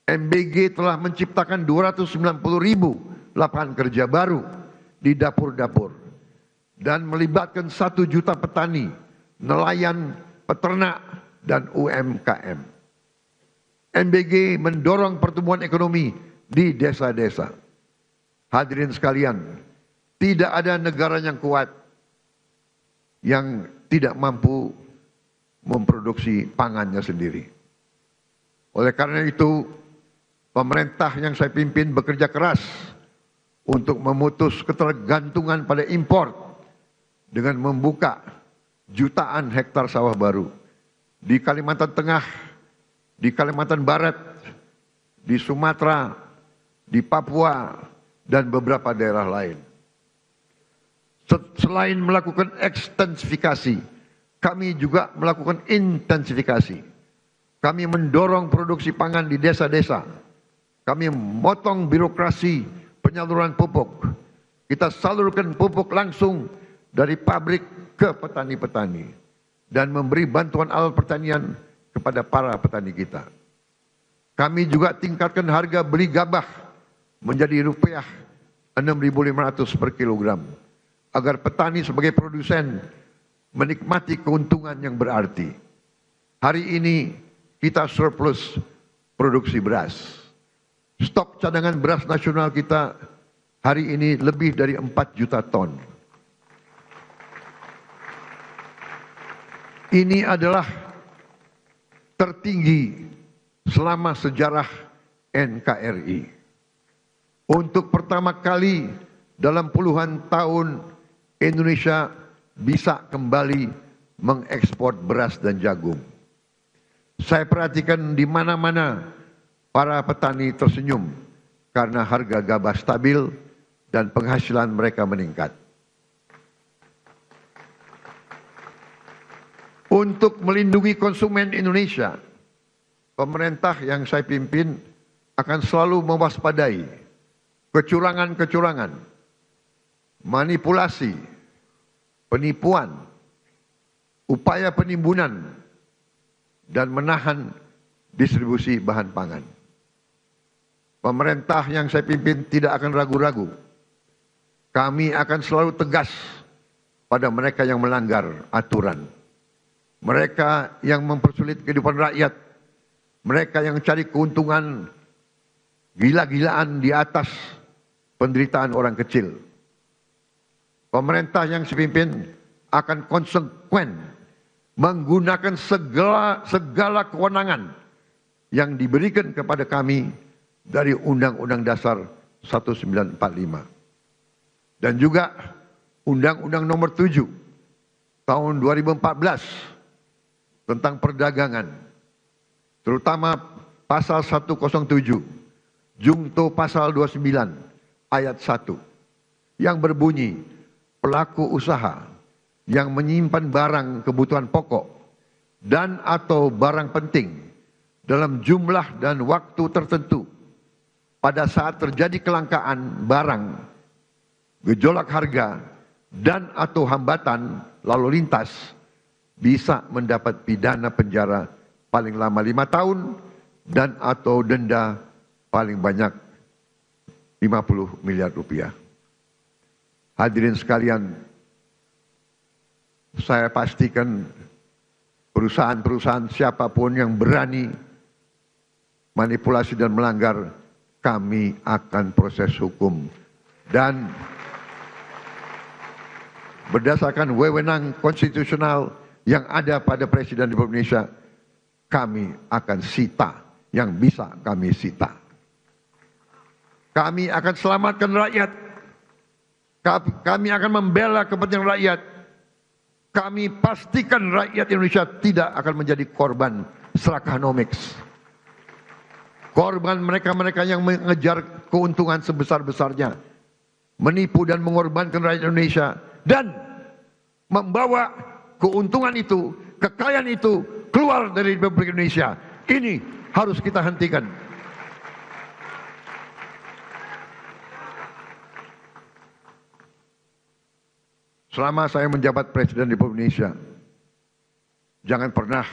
MBG telah menciptakan 290.000 lapangan kerja baru di dapur-dapur dan melibatkan 1 juta petani, nelayan, peternak, dan UMKM. MBG mendorong pertumbuhan ekonomi di desa-desa. Hadirin sekalian, tidak ada negara yang kuat yang tidak mampu memproduksi pangannya sendiri. Oleh karena itu, pemerintah yang saya pimpin bekerja keras untuk memutus ketergantungan pada impor dengan membuka jutaan hektar sawah baru di Kalimantan Tengah, di Kalimantan Barat, di Sumatera, di Papua, dan beberapa daerah lain. Selain melakukan ekstensifikasi, kami juga melakukan intensifikasi. Kami mendorong produksi pangan di desa-desa. Kami memotong birokrasi penyaluran pupuk. Kita salurkan pupuk langsung dari pabrik ke petani-petani dan memberi bantuan alat pertanian kepada para petani kita. Kami juga tingkatkan harga beli gabah menjadi rupiah 6.500 per kilogram agar petani sebagai produsen menikmati keuntungan yang berarti. Hari ini kita surplus produksi beras. Stok cadangan beras nasional kita hari ini lebih dari 4 juta ton. Ini adalah tertinggi selama sejarah NKRI. Untuk pertama kali dalam puluhan tahun Indonesia bisa kembali mengekspor beras dan jagung. Saya perhatikan di mana-mana para petani tersenyum karena harga gabah stabil dan penghasilan mereka meningkat. Untuk melindungi konsumen Indonesia, pemerintah yang saya pimpin akan selalu mewaspadai kecurangan-kecurangan, manipulasi, penipuan, upaya penimbunan, dan menahan distribusi bahan pangan. Pemerintah yang saya pimpin tidak akan ragu-ragu. Kami akan selalu tegas pada mereka yang melanggar aturan. Mereka yang mempersulit kehidupan rakyat. Mereka yang cari keuntungan gila-gilaan di atas penderitaan orang kecil. Pemerintah yang saya pimpin akan konsekuen menggunakan segala kewenangan yang diberikan kepada kami dari Undang-Undang Dasar 1945 dan juga Undang-Undang Nomor 7 tahun 2014 tentang perdagangan, terutama pasal 107, Jungto pasal 29 ayat 1 yang berbunyi pelaku usaha yang menyimpan barang kebutuhan pokok dan atau barang penting dalam jumlah dan waktu tertentu pada saat terjadi kelangkaan barang, gejolak harga, dan atau hambatan lalu lintas bisa mendapat pidana penjara paling lama 5 tahun dan atau denda paling banyak 50 miliar rupiah. Hadirin sekalian, saya pastikan perusahaan-perusahaan siapapun yang berani manipulasi dan melanggar, kami akan proses hukum. Dan berdasarkan wewenang konstitusional yang ada pada Presiden Republik Indonesia, kami akan sita yang bisa kami sita. Kami akan selamatkan rakyat. Kami akan membela kepentingan rakyat. Kami pastikan rakyat Indonesia tidak akan menjadi korban serakanomics. Korban mereka-mereka yang mengejar keuntungan sebesar-besarnya, menipu dan mengorbankan rakyat Indonesia, dan membawa keuntungan itu, kekayaan itu keluar dari Republik Indonesia. Ini harus kita hentikan. Selama saya menjabat Presiden Republik Indonesia, jangan pernah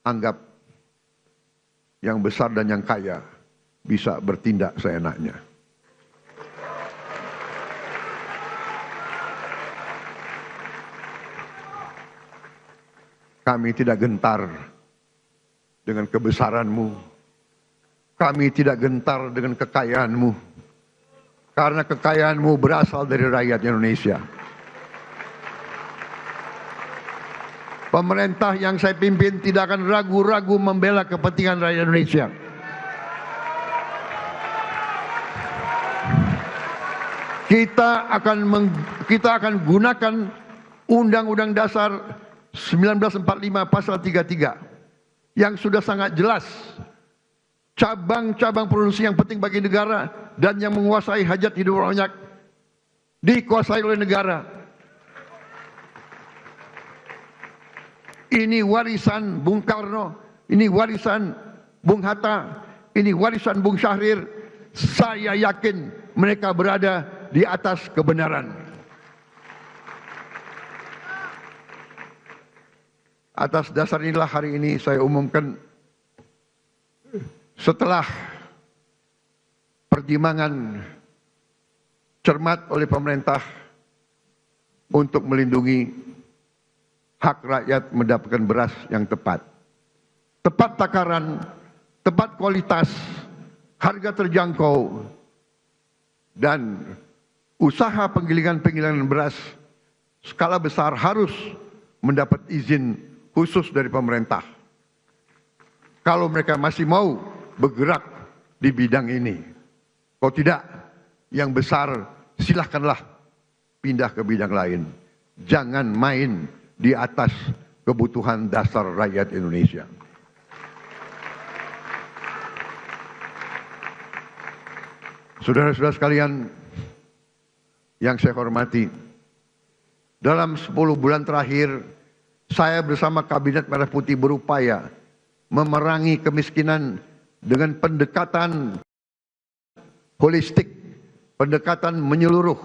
anggap yang besar dan yang kaya bisa bertindak seenaknya. Kami tidak gentar dengan kebesaranmu. Kami tidak gentar dengan kekayaanmu, karena kekayaanmu berasal dari rakyat Indonesia. Pemerintah yang saya pimpin tidak akan ragu-ragu membela kepentingan rakyat Indonesia. Kita akan gunakan Undang-Undang Dasar 1945 pasal 33 yang sudah sangat jelas. Cabang-cabang produksi yang penting bagi negara dan yang menguasai hajat hidup banyak dikuasai oleh negara. Ini warisan Bung Karno, ini warisan Bung Hatta, ini warisan Bung Syahrir. Saya yakin mereka berada di atas kebenaran. Atas dasar inilah hari ini saya umumkan, setelah pertimbangan cermat oleh pemerintah untuk melindungi hak rakyat mendapatkan beras yang tepat. Tepat takaran, tepat kualitas, harga terjangkau, dan usaha penggilingan beras skala besar harus mendapat izin khusus dari pemerintah. Kalau mereka masih mau bergerak di bidang ini. Kalau tidak, yang besar silahkanlah pindah ke bidang lain. Jangan main di atas kebutuhan dasar rakyat Indonesia. Saudara-saudara sekalian yang saya hormati, dalam 10 bulan terakhir, saya bersama Kabinet Merah Putih berupaya memerangi kemiskinan dengan pendekatan holistik, pendekatan menyeluruh.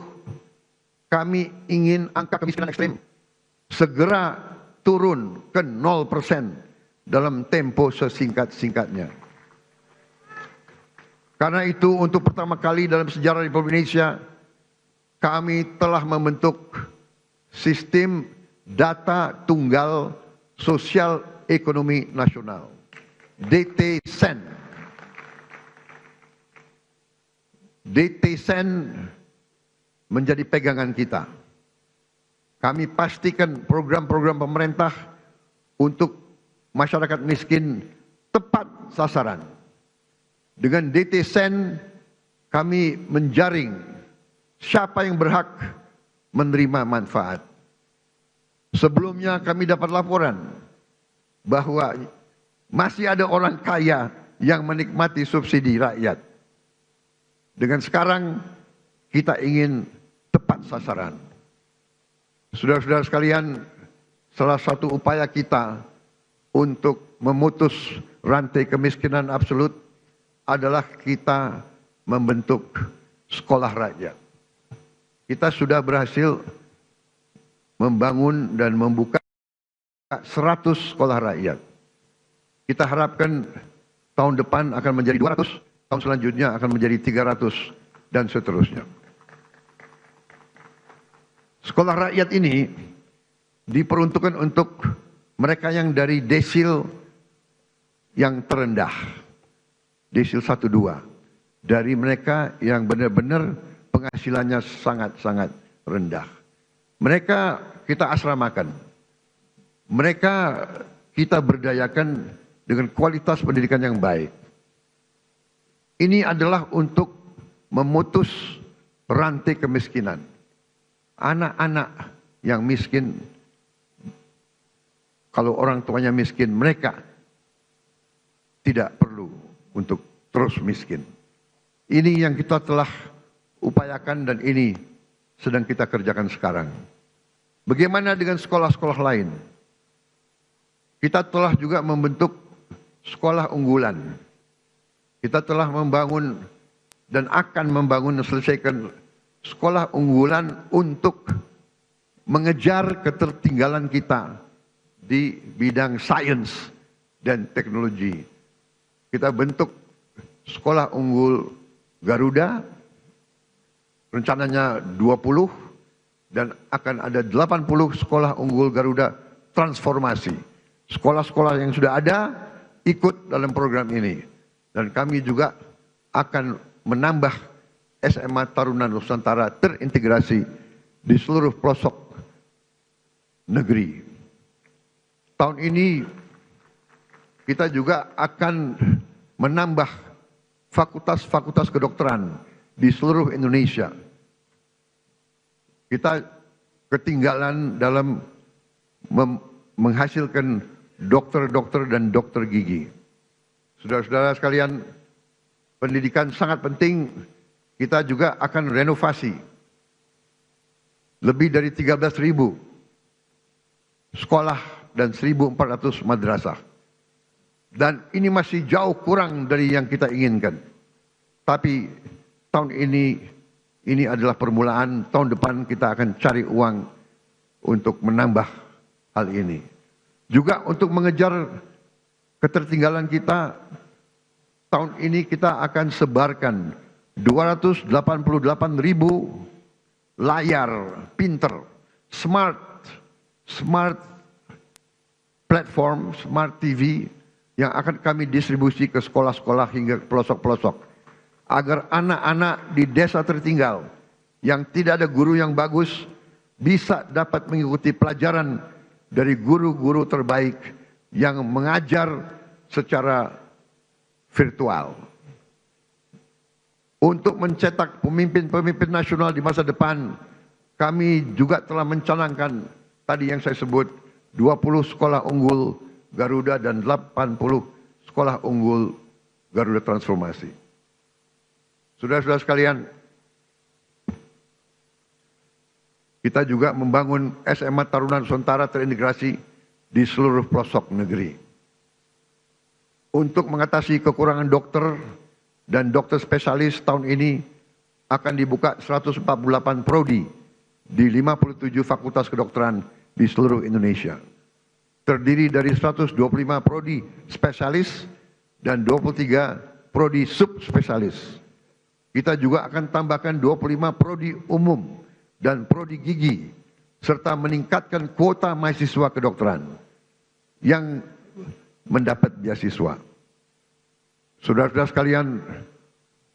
Kami ingin angka kemiskinan ekstrem segera turun ke 0% dalam tempo sesingkat-singkatnya. Karena itu untuk pertama kali dalam sejarah Republik Indonesia, kami telah membentuk sistem data tunggal sosial ekonomi nasional, DTSEN. DTSEN menjadi pegangan kita. Kami pastikan program-program pemerintah untuk masyarakat miskin tepat sasaran. Dengan DTSEN kami menjaring siapa yang berhak menerima manfaat. Sebelumnya kami dapat laporan bahwa masih ada orang kaya yang menikmati subsidi rakyat. Dengan sekarang kita ingin tepat sasaran. Saudara-saudara sekalian, salah satu upaya kita untuk memutus rantai kemiskinan absolut adalah kita membentuk sekolah rakyat. Kita sudah berhasil membangun dan membuka 100 sekolah rakyat. Kita harapkan tahun depan akan menjadi 200, tahun selanjutnya akan menjadi 300, dan seterusnya. Sekolah rakyat ini diperuntukkan untuk mereka yang dari desil yang terendah, desil 1-2, dari mereka yang benar-benar penghasilannya sangat-sangat rendah. Mereka kita asramakan, mereka kita berdayakan dengan kualitas pendidikan yang baik. Ini adalah untuk memutus rantai kemiskinan. Anak-anak yang miskin, kalau orang tuanya miskin, mereka tidak perlu untuk terus miskin. Ini yang kita telah upayakan dan ini sedang kita kerjakan sekarang. Bagaimana dengan sekolah-sekolah lain? Kita telah juga membentuk sekolah unggulan. Kita telah membangun dan akan membangun dan selesaikan sekolah unggulan untuk mengejar ketertinggalan kita di bidang sains dan teknologi. Kita bentuk sekolah unggul Garuda, rencananya 20, dan akan ada 80 sekolah unggul Garuda transformasi. Sekolah-sekolah yang sudah ada ikut dalam program ini. Dan kami juga akan menambah SMA Taruna Nusantara terintegrasi di seluruh pelosok negeri. Tahun ini kita juga akan menambah fakultas-fakultas kedokteran di seluruh Indonesia. Kita ketinggalan dalam menghasilkan dokter-dokter dan dokter gigi. Saudara-saudara sekalian, pendidikan sangat penting. Kita juga akan renovasi lebih dari 13.000 sekolah dan 1.400 madrasah. Dan ini masih jauh kurang dari yang kita inginkan. Tapi tahun ini adalah permulaan. Tahun depan kita akan cari uang untuk menambah hal ini. Juga untuk mengejar ketertinggalan kita, tahun ini kita akan sebarkan 288.000 layar pinter, smart platform, smart TV yang akan kami distribusi ke sekolah-sekolah hingga pelosok-pelosok. Agar anak-anak di desa tertinggal yang tidak ada guru yang bagus bisa dapat mengikuti pelajaran dari guru-guru terbaik yang mengajar secara virtual. Untuk mencetak pemimpin-pemimpin nasional di masa depan, kami juga telah mencanangkan tadi yang saya sebut 20 sekolah unggul Garuda dan 80 sekolah unggul Garuda Transformasi. Saudara-saudara sekalian, kita juga membangun SMA Taruna Nusantara terintegrasi di seluruh pelosok negeri. Untuk mengatasi kekurangan dokter dan dokter spesialis, tahun ini akan dibuka 148 prodi di 57 fakultas kedokteran di seluruh Indonesia. Terdiri dari 125 prodi spesialis dan 23 prodi subspesialis. Kita juga akan tambahkan 25 prodi umum dan prodi gigi, serta meningkatkan kuota mahasiswa kedokteran yang mendapat beasiswa. Saudara-saudara sekalian,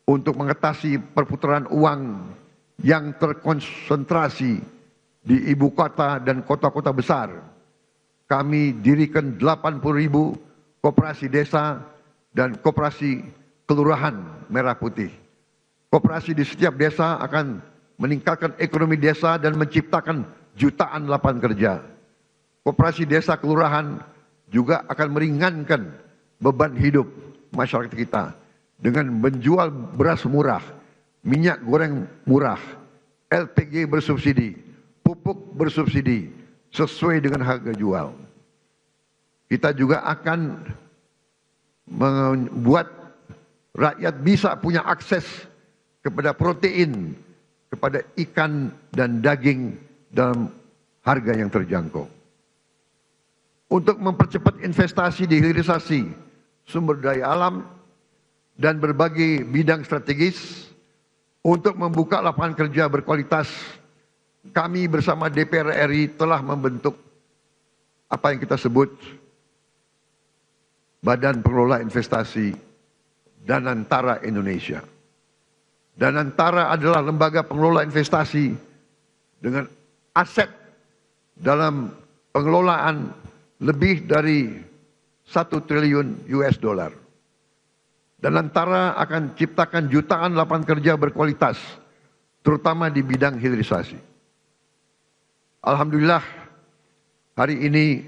untuk mengatasi perputaran uang yang terkonsentrasi di ibu kota dan kota-kota besar, kami dirikan 80.000 koperasi desa dan koperasi kelurahan merah putih. Koperasi di setiap desa akan meningkatkan ekonomi desa dan menciptakan jutaan lapangan kerja. Koperasi desa kelurahan juga akan meringankan beban hidup masyarakat kita dengan menjual beras murah, minyak goreng murah, LPG bersubsidi, pupuk bersubsidi sesuai dengan harga jual. Kita juga akan membuat rakyat bisa punya akses kepada protein, kepada ikan dan daging dalam harga yang terjangkau. Untuk mempercepat investasi di hilirisasi sumber daya alam dan berbagai bidang strategis, untuk membuka lapangan kerja berkualitas, kami bersama DPR RI telah membentuk apa yang kita sebut Badan Pengelola Investasi Danantara Indonesia. Danantara adalah lembaga pengelola investasi dengan aset dalam pengelolaan lebih dari 1 triliun US dollar. Danantara akan ciptakan jutaan lapangan kerja berkualitas, terutama di bidang hilirisasi. Alhamdulillah, hari ini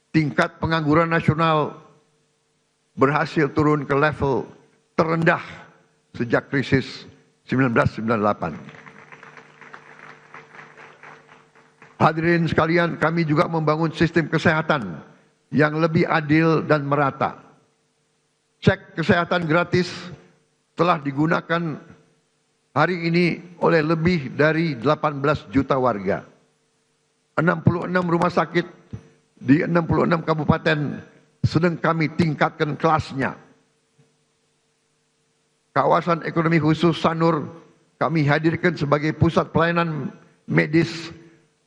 tingkat pengangguran nasional berhasil turun ke level terendah sejak krisis 1998. Hadirin sekalian, kami juga membangun sistem kesehatan yang lebih adil dan merata. Cek kesehatan gratis telah digunakan hari ini oleh lebih dari 18 juta warga. 66 rumah sakit di 66 kabupaten sedang kami tingkatkan kelasnya. Kawasan ekonomi khusus Sanur kami hadirkan sebagai pusat pelayanan medis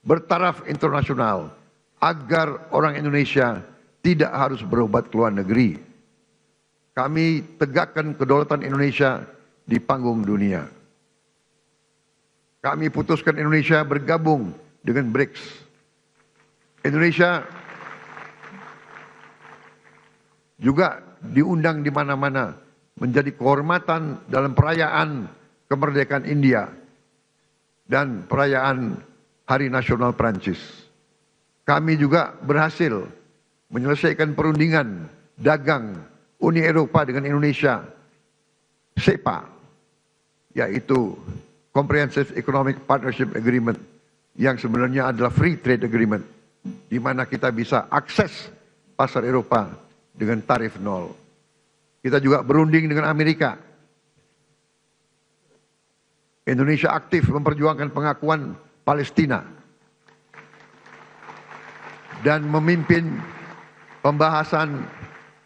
bertaraf internasional agar orang Indonesia tidak harus berobat ke luar negeri. kami tegakkan kedaulatan Indonesia di panggung dunia. Kami putuskan Indonesia bergabung dengan BRICS. Indonesia juga diundang di mana-mana menjadi kehormatan dalam perayaan kemerdekaan India dan perayaan Hari Nasional Prancis. Kami juga berhasil menyelesaikan perundingan dagang Uni Eropa dengan Indonesia, SEPA, yaitu Comprehensive Economic Partnership Agreement, yang sebenarnya adalah Free Trade Agreement, di mana kita bisa akses pasar Eropa dengan tarif nol. Kita juga berunding dengan Amerika. Indonesia aktif memperjuangkan pengakuan Palestina dan memimpin pembahasan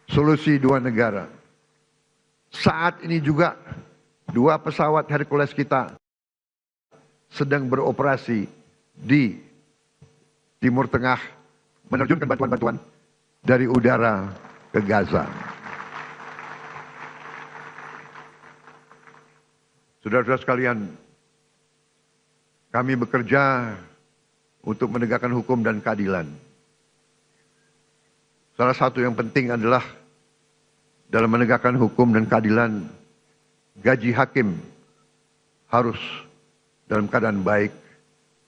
solusi dua negara. Saat ini juga dua pesawat Hercules kita sedang beroperasi di Timur Tengah, menerjunkan bantuan-bantuan dari udara ke Gaza. Saudara-saudara sekalian, kami bekerja untuk menegakkan hukum dan keadilan. Salah satu yang penting adalah dalam menegakkan hukum dan keadilan, gaji hakim harus dalam keadaan baik.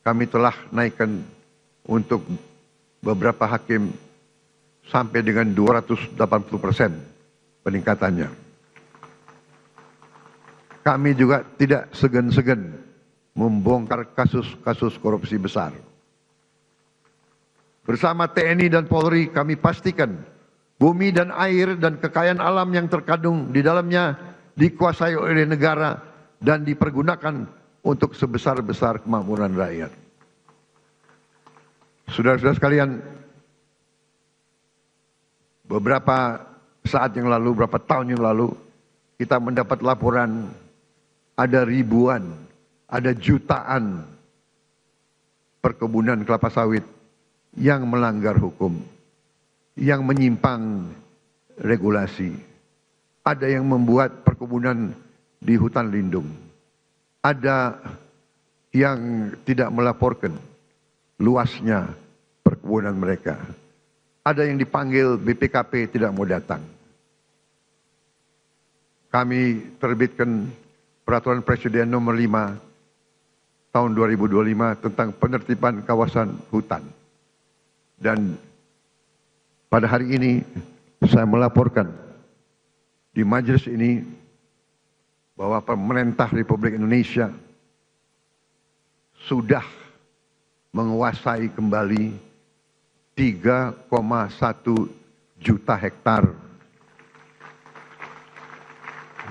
Kami telah naikkan untuk beberapa hakim sampai dengan 280% peningkatannya. Kami juga tidak segan-segan membongkar kasus-kasus korupsi besar. Bersama TNI dan Polri kami pastikan bumi dan air dan kekayaan alam yang terkandung di dalamnya dikuasai oleh negara dan dipergunakan untuk sebesar-besar kemakmuran rakyat. Saudara-saudara sekalian, beberapa saat yang lalu, beberapa tahun yang lalu, kita mendapat laporan ada ribuan, ada jutaan perkebunan kelapa sawit yang melanggar hukum, yang menyimpang regulasi. Ada yang membuat perkebunan di hutan lindung. Ada yang tidak melaporkan luasnya perkebunan mereka. Ada yang dipanggil BPKP tidak mau datang. Kami terbitkan Peraturan Presiden Nomor 5 Tahun 2025 tentang penertiban kawasan hutan. Dan pada hari ini saya melaporkan di majelis ini bahwa pemerintah Republik Indonesia sudah menguasai kembali 3,1 juta hektar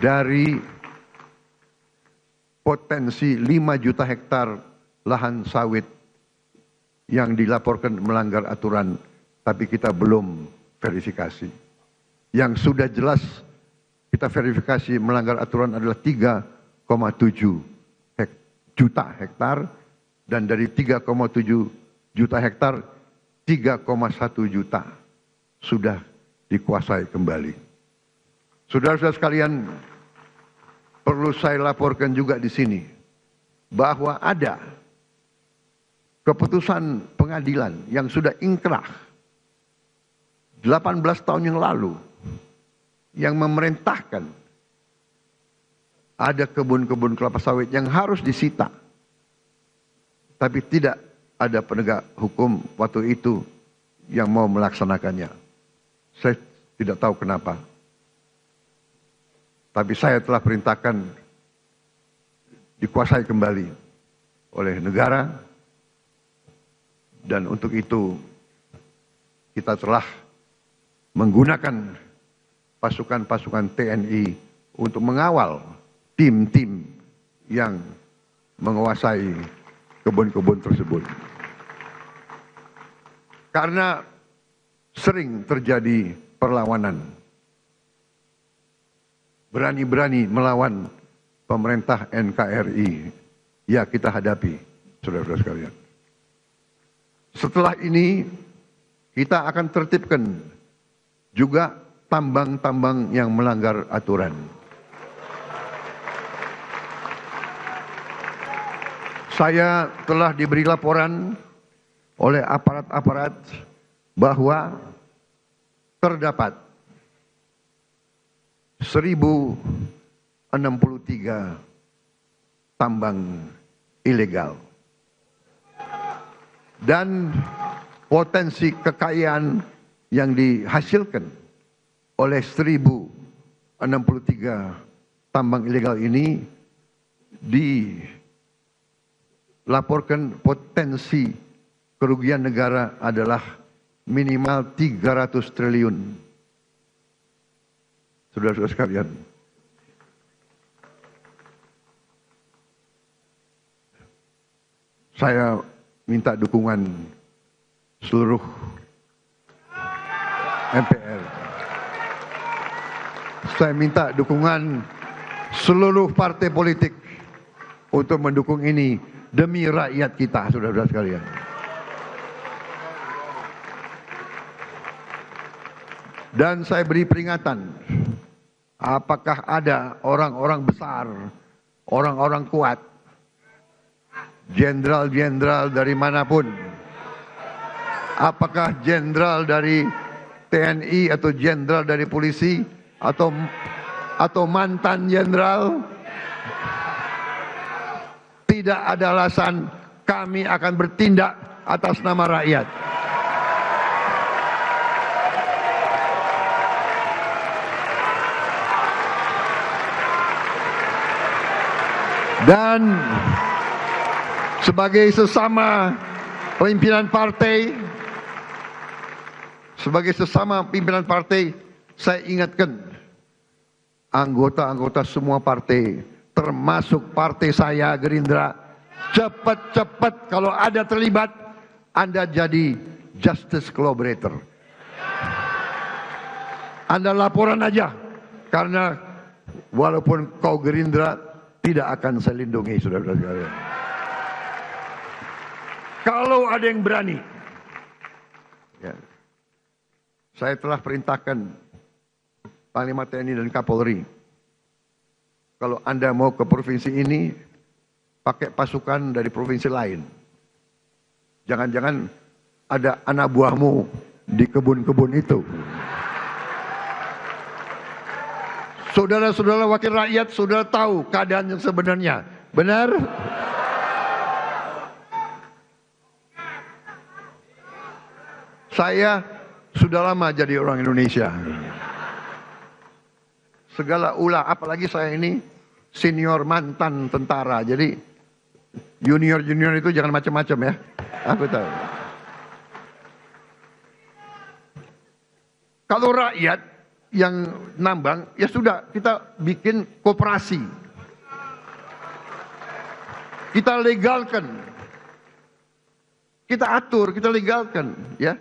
dari potensi 5 juta hektar lahan sawit yang dilaporkan melanggar aturan, tapi kita belum verifikasi. Yang sudah jelas kita verifikasi melanggar aturan adalah 3,7 juta hektar, dan dari 3,7 juta hektar 3,1 juta sudah dikuasai kembali. Saudara-saudara sekalian, perlu saya laporkan juga di sini bahwa ada keputusan pengadilan yang sudah ingkrah 18 tahun yang lalu yang memerintahkan ada kebun-kebun kelapa sawit yang harus disita, tapi tidak ada penegak hukum waktu itu yang mau melaksanakannya. Saya tidak tahu kenapa. Tapi saya telah perintahkan dikuasai kembali oleh negara, dan untuk itu kita telah menggunakan pasukan-pasukan TNI untuk mengawal tim-tim yang menguasai kebun-kebun tersebut. Karena sering terjadi perlawanan, berani-berani melawan pemerintah NKRI, ya kita hadapi, saudara-saudara sekalian. Setelah ini kita akan tertibkan juga tambang-tambang yang melanggar aturan. Saya telah diberi laporan oleh aparat-aparat bahwa terdapat 1063 tambang ilegal dan potensi kekayaan yang dihasilkan oleh 1063 tambang ilegal ini dilaporkan potensi kerugian negara adalah minimal 300 triliun. Saudara-saudara sekalian, saya minta dukungan seluruh MPR. Saya minta dukungan seluruh partai politik untuk mendukung ini demi rakyat kita, saudara-saudara sekalian. Dan saya beri peringatan, apakah ada orang-orang besar, orang-orang kuat, jenderal-jenderal dari manapun, apakah jenderal dari TNI atau jenderal dari polisi atau mantan jenderal, tidak ada alasan kami akan bertindak atas nama rakyat. Dan sebagai sesama pimpinan partai, saya ingatkan anggota-anggota semua partai, termasuk partai saya Gerindra, cepat-cepat kalau ada terlibat, Anda jadi justice collaborator. Anda laporan aja, karena walaupun kau Gerindra, tidak akan saya lindungi, saudara-saudara sekalian. Kalau ada yang berani, ya, saya telah perintahkan Panglima TNI dan Kapolri, kalau Anda mau ke provinsi ini, pakai pasukan dari provinsi lain. Jangan-jangan ada anak buahmu di kebun-kebun itu. Saudara-saudara wakil rakyat, saudara tahu keadaan yang sebenarnya. Benar? Saya sudah lama jadi orang Indonesia. Segala ulah, apalagi saya ini senior mantan tentara. Jadi junior-junior itu jangan macam-macam ya. Aku tahu. Kalau rakyat yang nambang, ya sudah, kita bikin koperasi. Kita legalkan. Kita atur, kita legalkan, ya.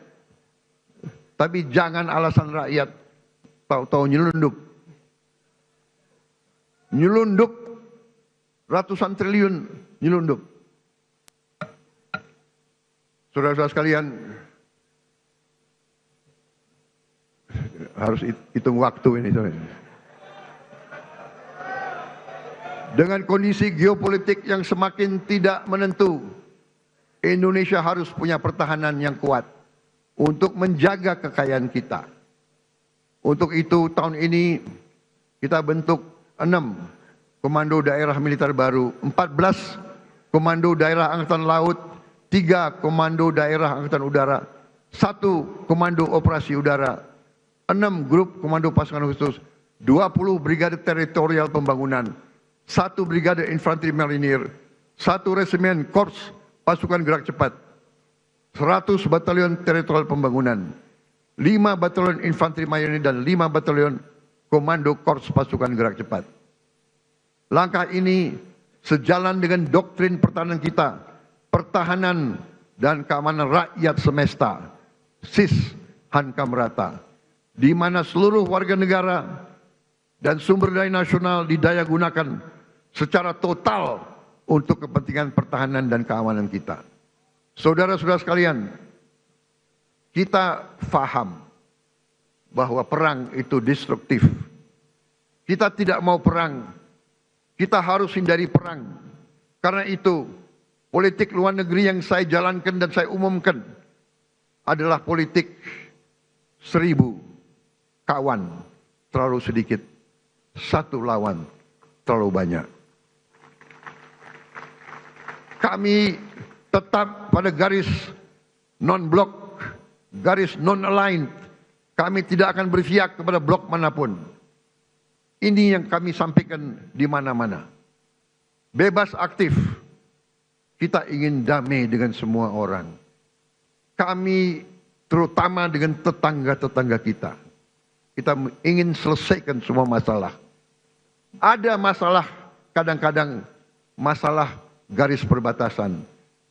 Tapi jangan alasan rakyat tahu-tahu nyelundup. Nyelundup ratusan triliun, nyelundup. Saudara-saudara sekalian, harus hitung waktu ini. Dengan kondisi geopolitik yang semakin tidak menentu, Indonesia harus punya pertahanan yang kuat untuk menjaga kekayaan kita. Untuk itu tahun ini kita bentuk 6 komando daerah militer baru, 14 komando daerah angkatan laut, 3 komando daerah angkatan udara, 1 komando operasi udara, 6 grup komando pasukan khusus, 20 brigade teritorial pembangunan, 1 brigade infanteri marinir, 1 resimen korps pasukan gerak cepat, 100 batalion teritorial pembangunan, 5 batalion infanteri marinir dan 5 batalion komando korps pasukan gerak cepat. Langkah ini sejalan dengan doktrin pertahanan kita, pertahanan dan keamanan rakyat semesta, SIS Hankam Rata, di mana seluruh warga negara dan sumber daya nasional didaya gunakan secara total untuk kepentingan pertahanan dan keamanan kita. Saudara-saudara sekalian, kita faham bahwa perang itu destruktif. Kita tidak mau perang. Kita harus hindari perang. Karena itu, politik luar negeri yang saya jalankan dan saya umumkan adalah politik 1000 kawan terlalu sedikit, 1 lawan terlalu banyak. Kami tetap pada garis non-blok, garis non-aligned. Kami tidak akan berpihak kepada blok manapun. Ini yang kami sampaikan di mana-mana. Bebas aktif. Kita ingin damai dengan semua orang. Kami terutama dengan tetangga-tetangga kita. Kita ingin selesaikan semua masalah. Ada masalah, kadang-kadang masalah garis perbatasan.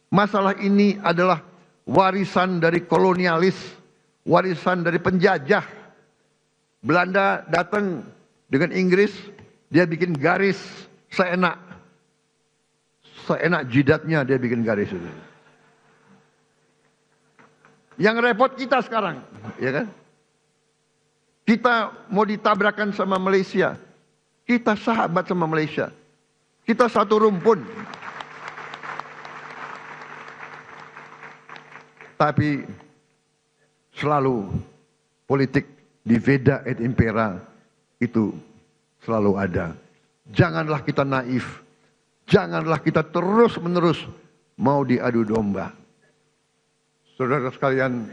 Masalah ini adalah warisan dari kolonialis, warisan dari penjajah. Belanda datang dengan Inggris, dia bikin garis seenak jidatnya, dia bikin garis itu. Yang repot kita sekarang, ya kan? Kita mau ditabrakan sama Malaysia. Kita sahabat sama Malaysia. Kita satu rumpun. Tapi selalu politik diveda et impera itu selalu ada. Janganlah kita naif. Janganlah kita terus-menerus mau diadu domba. Saudara sekalian,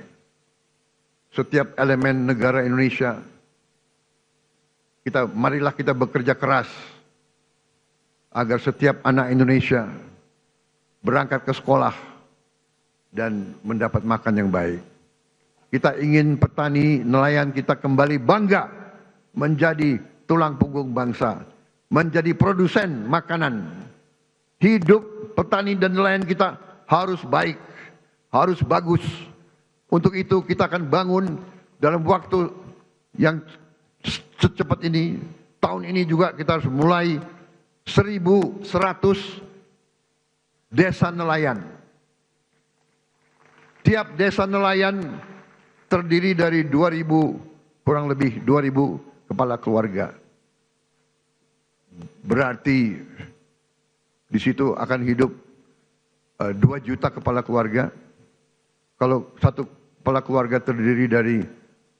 setiap elemen negara Indonesia, marilah kita bekerja keras agar setiap anak Indonesia berangkat ke sekolah dan mendapat makan yang baik. Kita ingin petani, nelayan kita kembali bangga menjadi tulang punggung bangsa, menjadi produsen makanan. Hidup petani dan nelayan kita harus baik, harus bagus. Untuk itu kita akan bangun dalam waktu yang secepat ini. Tahun ini juga kita harus mulai 1.100 desa nelayan. Tiap desa nelayan terdiri dari 2.000, kurang lebih 2.000 kepala keluarga. Berarti di situ akan hidup 2 juta kepala keluarga. Kalau satu kepala keluarga terdiri dari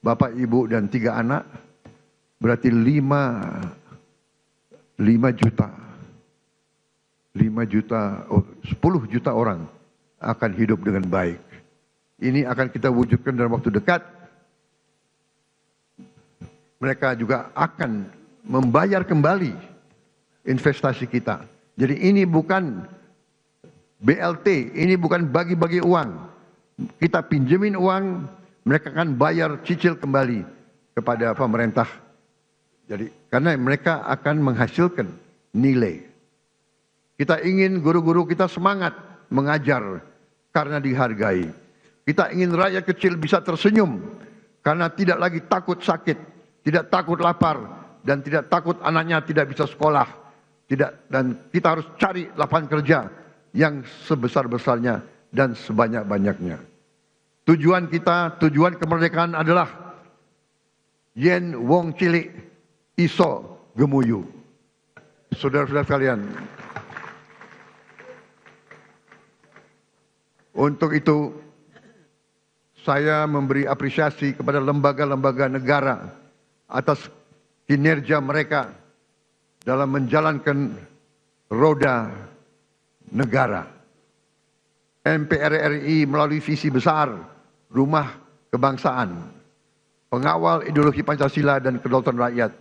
bapak, ibu, dan 3 anak, berarti 5 juta. 10 juta orang akan hidup dengan baik. Ini akan kita wujudkan dalam waktu dekat. Mereka juga akan membayar kembali investasi kita. Jadi ini bukan BLT, ini bukan bagi-bagi uang. Kita pinjemin uang, mereka akan bayar cicil kembali kepada pemerintah. Jadi karena mereka akan menghasilkan nilai. Kita ingin guru-guru kita semangat mengajar karena dihargai. Kita ingin rakyat kecil bisa tersenyum karena tidak lagi takut sakit, tidak takut lapar, dan tidak takut anaknya tidak bisa sekolah. Dan kita harus cari lapangan kerja yang sebesar-besarnya dan sebanyak-banyaknya. Tujuan kita, tujuan kemerdekaan adalah yen wong cilik iso gemuyu. Saudara-saudara sekalian, untuk itu saya memberi apresiasi kepada lembaga-lembaga negara atas kinerja mereka dalam menjalankan roda negara. MPR RI melalui visi besar Rumah Kebangsaan, pengawal ideologi Pancasila dan kedaulatan rakyat,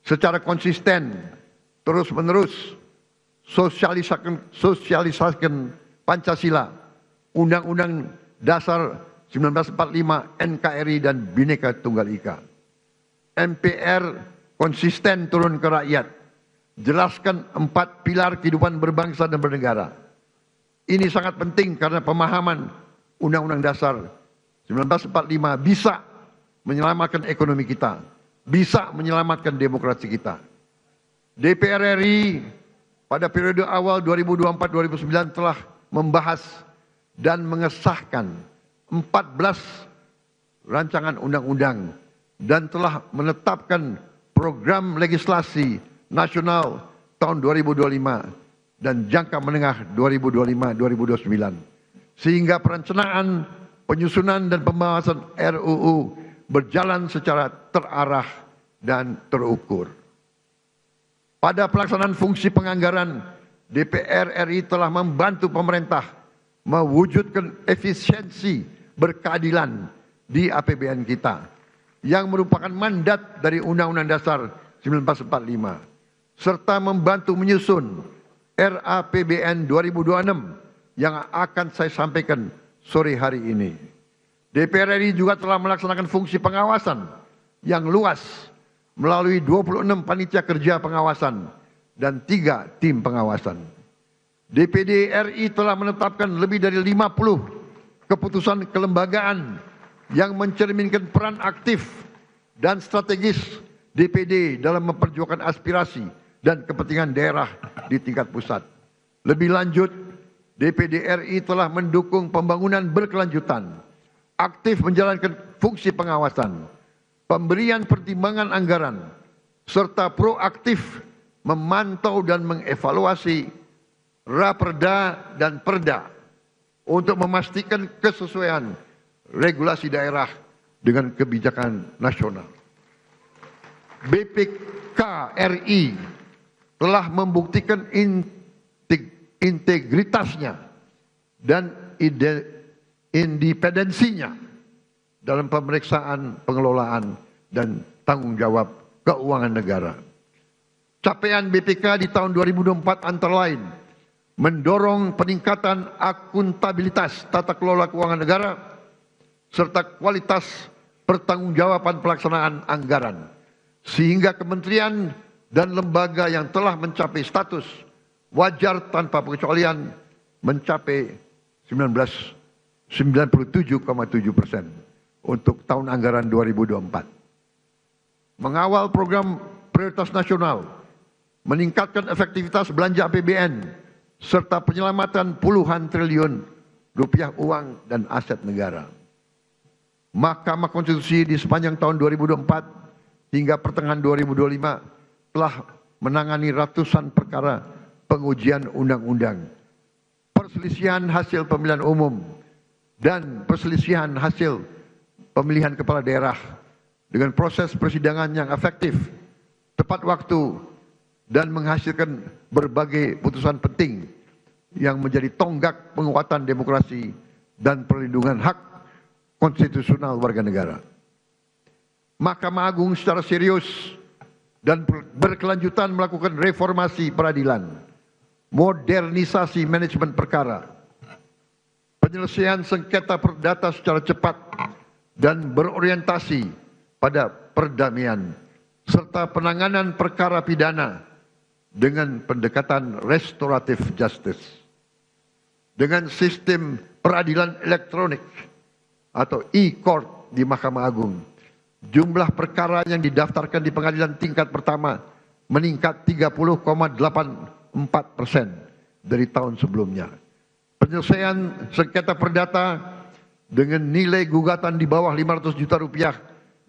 secara konsisten terus-menerus sosialisasikan Pancasila, Undang-Undang Dasar 1945, NKRI, dan Bhinneka Tunggal Ika. MPR konsisten turun ke rakyat, jelaskan 4 pilar kehidupan berbangsa dan bernegara. Ini sangat penting karena pemahaman Undang-Undang Dasar 1945 bisa menyelamatkan ekonomi kita, bisa menyelamatkan demokrasi kita. DPR RI pada periode awal 2024-2009 telah membahas dan mengesahkan 14 rancangan undang-undang dan telah menetapkan program legislasi nasional tahun 2025 dan jangka menengah 2025-2029. Sehingga perencanaan, penyusunan dan pembahasan RUU berjalan secara terarah dan terukur. Pada pelaksanaan fungsi penganggaran, DPR RI telah membantu pemerintah mewujudkan efisiensi berkeadilan di APBN kita yang merupakan mandat dari Undang-Undang Dasar 1945 serta membantu menyusun RAPBN 2026 yang akan saya sampaikan sore hari ini. DPR RI juga telah melaksanakan fungsi pengawasan yang luas melalui 26 panitia kerja pengawasan dan 3 tim pengawasan. DPD RI telah menetapkan lebih dari 50 keputusan kelembagaan yang mencerminkan peran aktif dan strategis DPD dalam memperjuangkan aspirasi dan kepentingan daerah di tingkat pusat. Lebih lanjut, DPD RI telah mendukung pembangunan berkelanjutan, aktif menjalankan fungsi pengawasan, pemberian pertimbangan anggaran, serta proaktif memantau dan mengevaluasi Raperda dan Perda untuk memastikan kesesuaian regulasi daerah dengan kebijakan nasional. BPK RI telah membuktikan integritasnya dan independensinya dalam pemeriksaan pengelolaan dan tanggung jawab keuangan negara. Capaian BPK di tahun 2024 antara lain mendorong peningkatan akuntabilitas tata kelola keuangan negara serta kualitas pertanggungjawaban pelaksanaan anggaran, sehingga kementerian dan lembaga yang telah mencapai status wajar tanpa pengecualian mencapai 97,7% untuk tahun anggaran 2024. Mengawal program prioritas nasional, meningkatkan efektivitas belanja APBN, serta penyelamatan puluhan triliun rupiah uang dan aset negara. Mahkamah Konstitusi di sepanjang tahun 2024 hingga pertengahan 2025 telah menangani ratusan perkara pengujian undang-undang, perselisihan hasil pemilihan umum, dan perselisihan hasil pemilihan kepala daerah dengan proses persidangan yang efektif, tepat waktu, dan menghasilkan berbagai putusan penting yang menjadi tonggak penguatan demokrasi dan perlindungan hak konstitusional warga negara. Mahkamah Agung secara serius dan berkelanjutan melakukan reformasi peradilan, modernisasi manajemen perkara, penyelesaian sengketa perdata secara cepat dan berorientasi pada perdamaian, serta penanganan perkara pidana dengan pendekatan restoratif justice. Dengan sistem peradilan elektronik atau e-court di Mahkamah Agung, jumlah perkara yang didaftarkan di pengadilan tingkat pertama meningkat 30,84% dari tahun sebelumnya. Penyelesaian sengketa perdata dengan nilai gugatan di bawah 500 juta rupiah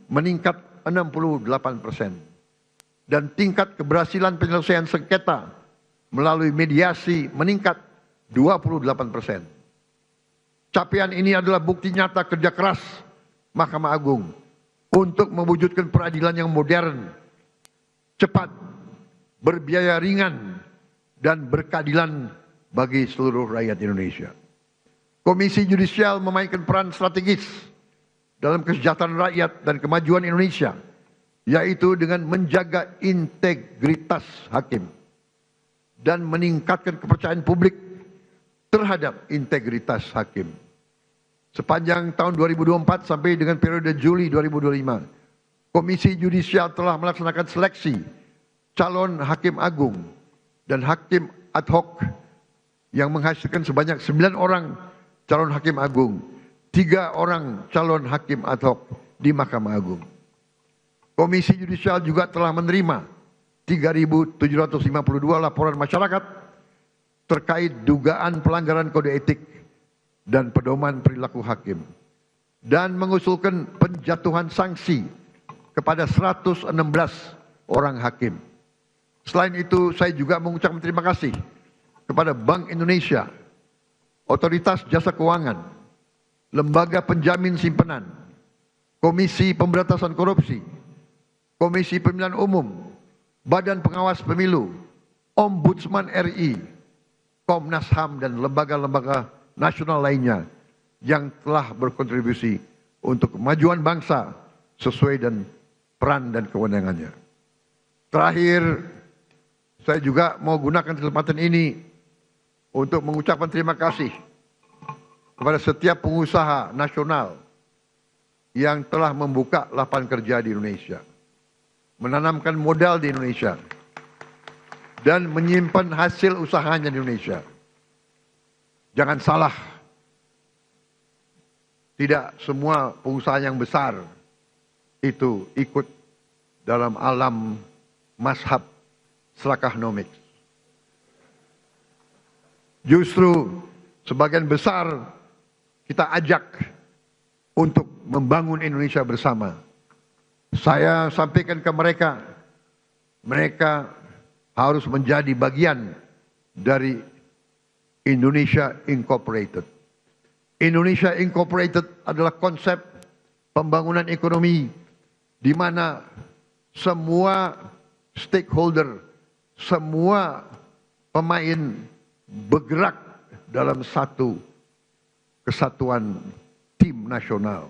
meningkat 68%. Dan tingkat keberhasilan penyelesaian sengketa melalui mediasi meningkat 28%. Capaian ini adalah bukti nyata kerja keras Mahkamah Agung untuk mewujudkan peradilan yang modern, cepat, berbiaya ringan, dan berkeadilan bagi seluruh rakyat Indonesia. Komisi Yudisial memainkan peran strategis dalam kesejahteraan rakyat dan kemajuan Indonesia, yaitu dengan menjaga integritas hakim dan meningkatkan kepercayaan publik terhadap integritas hakim. Sepanjang tahun 2024 sampai dengan periode Juli 2025, Komisi Yudisial telah melaksanakan seleksi calon hakim agung dan hakim ad hoc yang menghasilkan sebanyak 9 orang calon hakim agung, 3 orang calon hakim ad hoc di Mahkamah Agung. Komisi Yudisial juga telah menerima 3.752 laporan masyarakat terkait dugaan pelanggaran kode etik dan pedoman perilaku hakim dan mengusulkan penjatuhan sanksi kepada 116 orang hakim. Selain itu, saya juga mengucapkan terima kasih kepada Bank Indonesia, Otoritas Jasa Keuangan, Lembaga Penjamin Simpanan, Komisi Pemberantasan Korupsi, Komisi Pemilihan Umum, Badan Pengawas Pemilu, Ombudsman RI, Komnas HAM, dan lembaga-lembaga nasional lainnya yang telah berkontribusi untuk kemajuan bangsa sesuai dengan peran dan kewenangannya. Terakhir, saya juga mau gunakan kesempatan ini untuk mengucapkan terima kasih kepada setiap pengusaha nasional yang telah membuka lapangan kerja di Indonesia, menanamkan modal di Indonesia, dan menyimpan hasil usahanya di Indonesia. Jangan salah, tidak semua pengusaha yang besar itu ikut dalam alam mazhab Slakahnomics. Justru sebagian besar kita ajak untuk membangun Indonesia bersama. Saya sampaikan ke mereka, mereka harus menjadi bagian dari Indonesia Incorporated. Indonesia Incorporated adalah konsep pembangunan ekonomi di mana semua stakeholder, semua pemain bergerak dalam satu kesatuan tim nasional.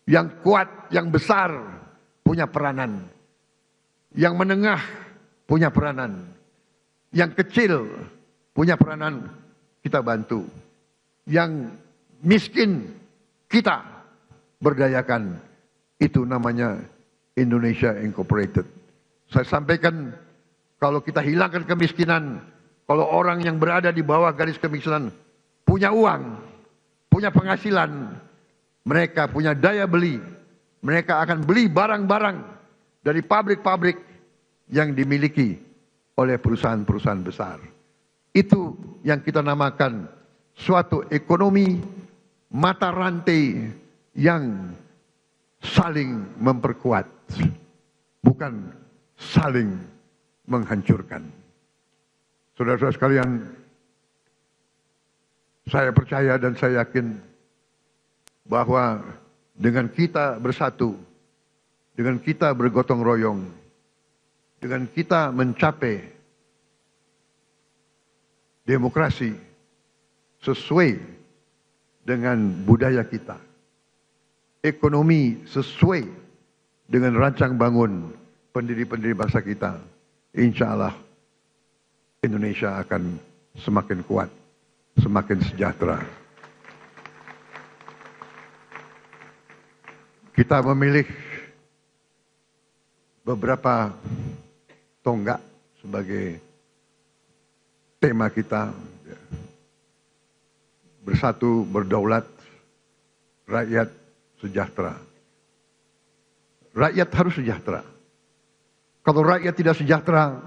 Yang kuat, yang besar punya peranan. Yang menengah punya peranan. Yang kecil punya peranan, kita bantu. Yang miskin kita berdayakan. Itu namanya Indonesia Incorporated. Saya sampaikan, kalau kita hilangkan kemiskinan, kalau orang yang berada di bawah garis kemiskinan punya uang, punya penghasilan, mereka punya daya beli, mereka akan beli barang-barang dari pabrik-pabrik yang dimiliki oleh perusahaan-perusahaan besar. Itu yang kita namakan suatu ekonomi mata rantai yang saling memperkuat, bukan saling menghancurkan. Saudara-saudara sekalian, saya percaya dan saya yakin bahwa dengan kita bersatu, dengan kita bergotong royong, dengan kita mencapai demokrasi sesuai dengan budaya kita, ekonomi sesuai dengan rancang bangun pendiri-pendiri bangsa kita, insya Allah Indonesia akan semakin kuat, semakin sejahtera. Kita memilih beberapa tonggak sebagai tema kita. Bersatu, berdaulat, rakyat sejahtera. Rakyat harus sejahtera. Kalau rakyat tidak sejahtera,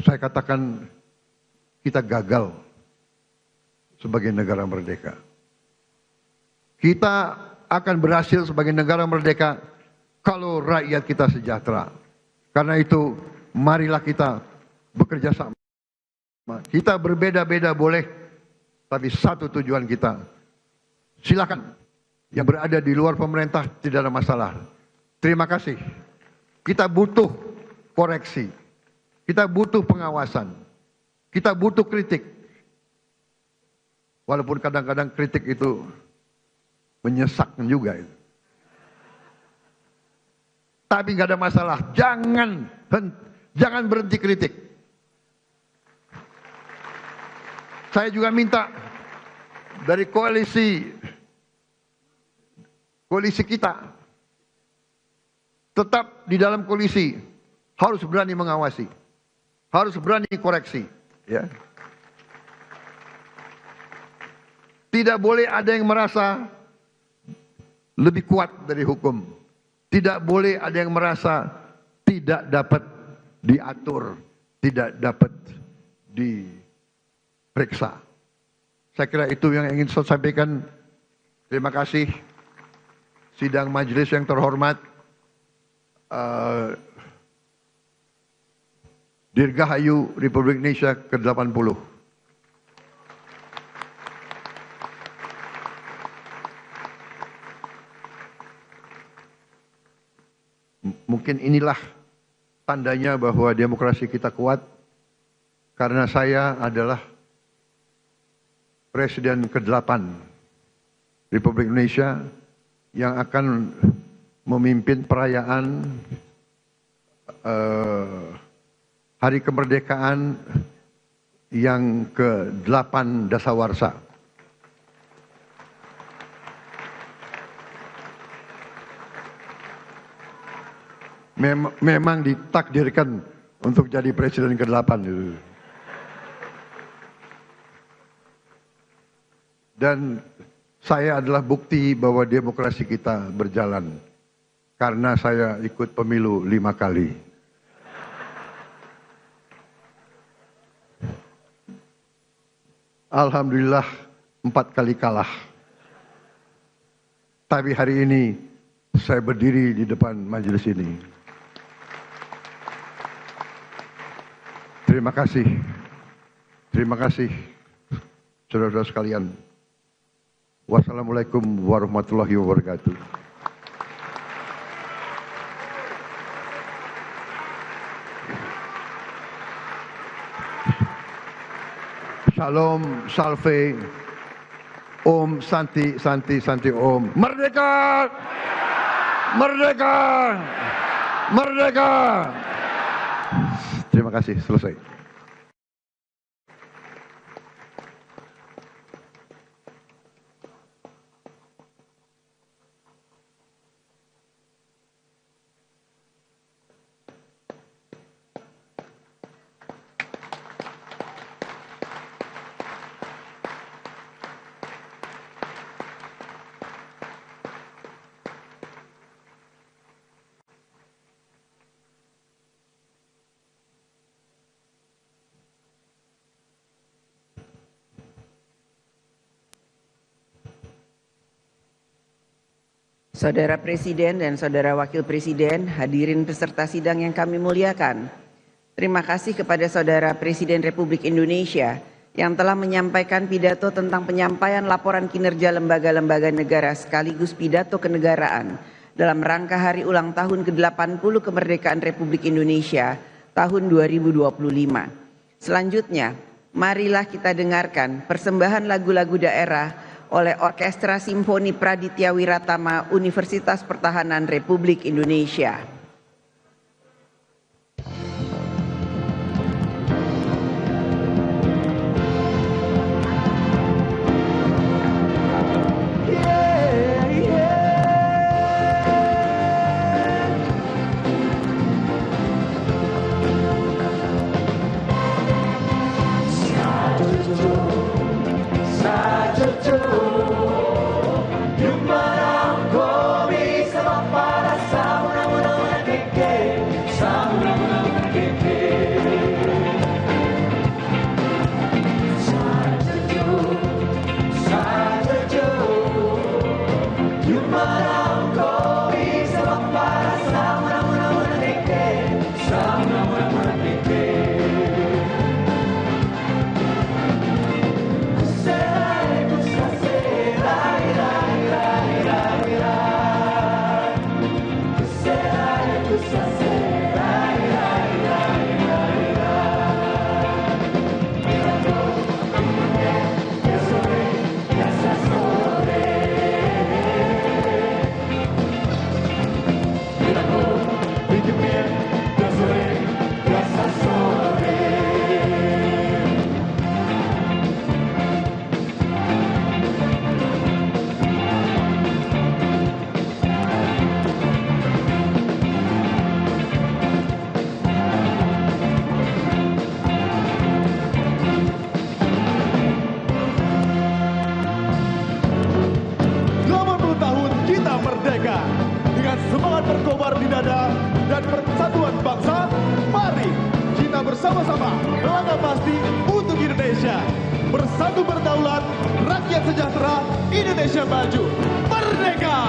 saya katakan kita gagal sebagai negara merdeka. Kita akan berhasil sebagai negara merdeka kalau rakyat kita sejahtera. Karena itu, marilah kita bekerja sama. Kita berbeda-beda boleh, tapi satu tujuan kita. Silakan, yang berada di luar pemerintah tidak ada masalah. Terima kasih. Kita butuh koreksi. Kita butuh pengawasan. Kita butuh kritik. Walaupun kadang-kadang kritik itu menyesakkan juga. Tapi nggak ada masalah. Jangan berhenti kritik. Saya juga minta dari koalisi kita tetap di dalam koalisi harus berani mengawasi, harus berani koreksi, ya. Tidak boleh ada yang merasa lebih kuat dari hukum. Tidak boleh ada yang merasa tidak dapat diatur, tidak dapat diperiksa. Saya kira itu yang ingin saya sampaikan. Terima kasih sidang majelis yang terhormat. Dirgahayu Republik Indonesia ke-80. Mungkin inilah tandanya bahwa demokrasi kita kuat, karena saya adalah Presiden ke-8 Republik Indonesia yang akan memimpin perayaan Hari Kemerdekaan yang ke-8 dasawarsa. Memang ditakdirkan untuk jadi presiden ke-8 itu. Dan saya adalah bukti bahwa demokrasi kita berjalan, karena saya ikut pemilu 5 kali. Alhamdulillah 4 kali kalah. Tapi hari ini saya berdiri di depan majelis ini. Terima kasih. Terima kasih, saudara-saudara sekalian. Wassalamualaikum warahmatullahi wabarakatuh. Shalom, salve, Om, Santi, Santi, Santi, Om. Merdeka! Merdeka! Merdeka! Terima kasih, selesai. Saudara Presiden dan Saudara Wakil Presiden, hadirin peserta sidang yang kami muliakan. Terima kasih kepada Saudara Presiden Republik Indonesia yang telah menyampaikan pidato tentang penyampaian laporan kinerja lembaga-lembaga negara sekaligus pidato kenegaraan dalam rangka hari ulang tahun ke-80 kemerdekaan Republik Indonesia tahun 2025. Selanjutnya, marilah kita dengarkan persembahan lagu-lagu daerah oleh Orkestra Simfoni Praditya Wiratama Universitas Pertahanan Republik Indonesia. Dengan semangat berkobar di dada dan persatuan bangsa, mari kita bersama-sama melangkah pasti untuk Indonesia. Bersatu berdaulat, rakyat sejahtera, Indonesia maju. Merdeka!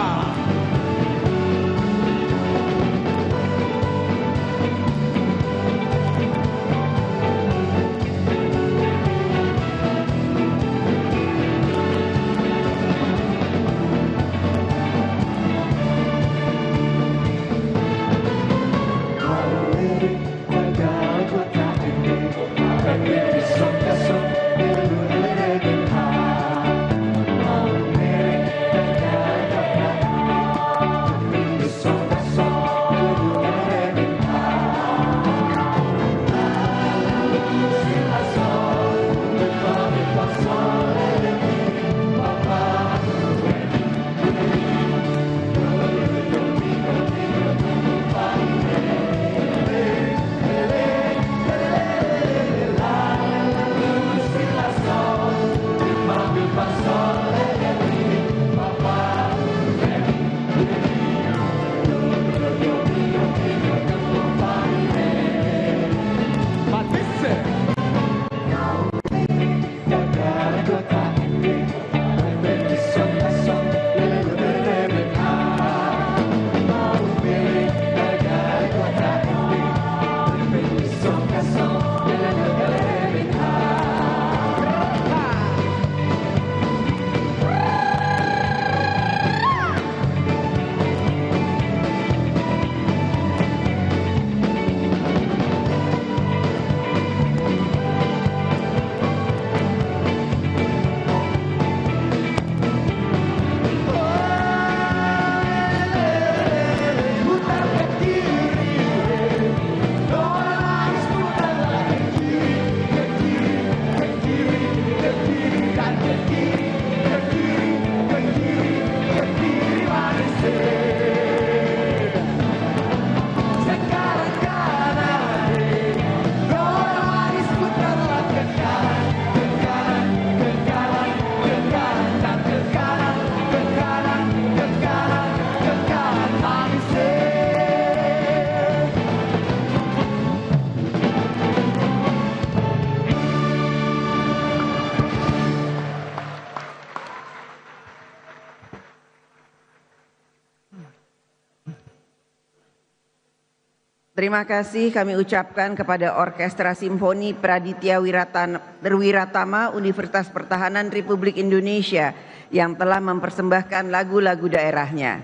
Terima kasih kami ucapkan kepada Orkestra Simfoni Praditya Wiratama Universitas Pertahanan Republik Indonesia yang telah mempersembahkan lagu-lagu daerahnya.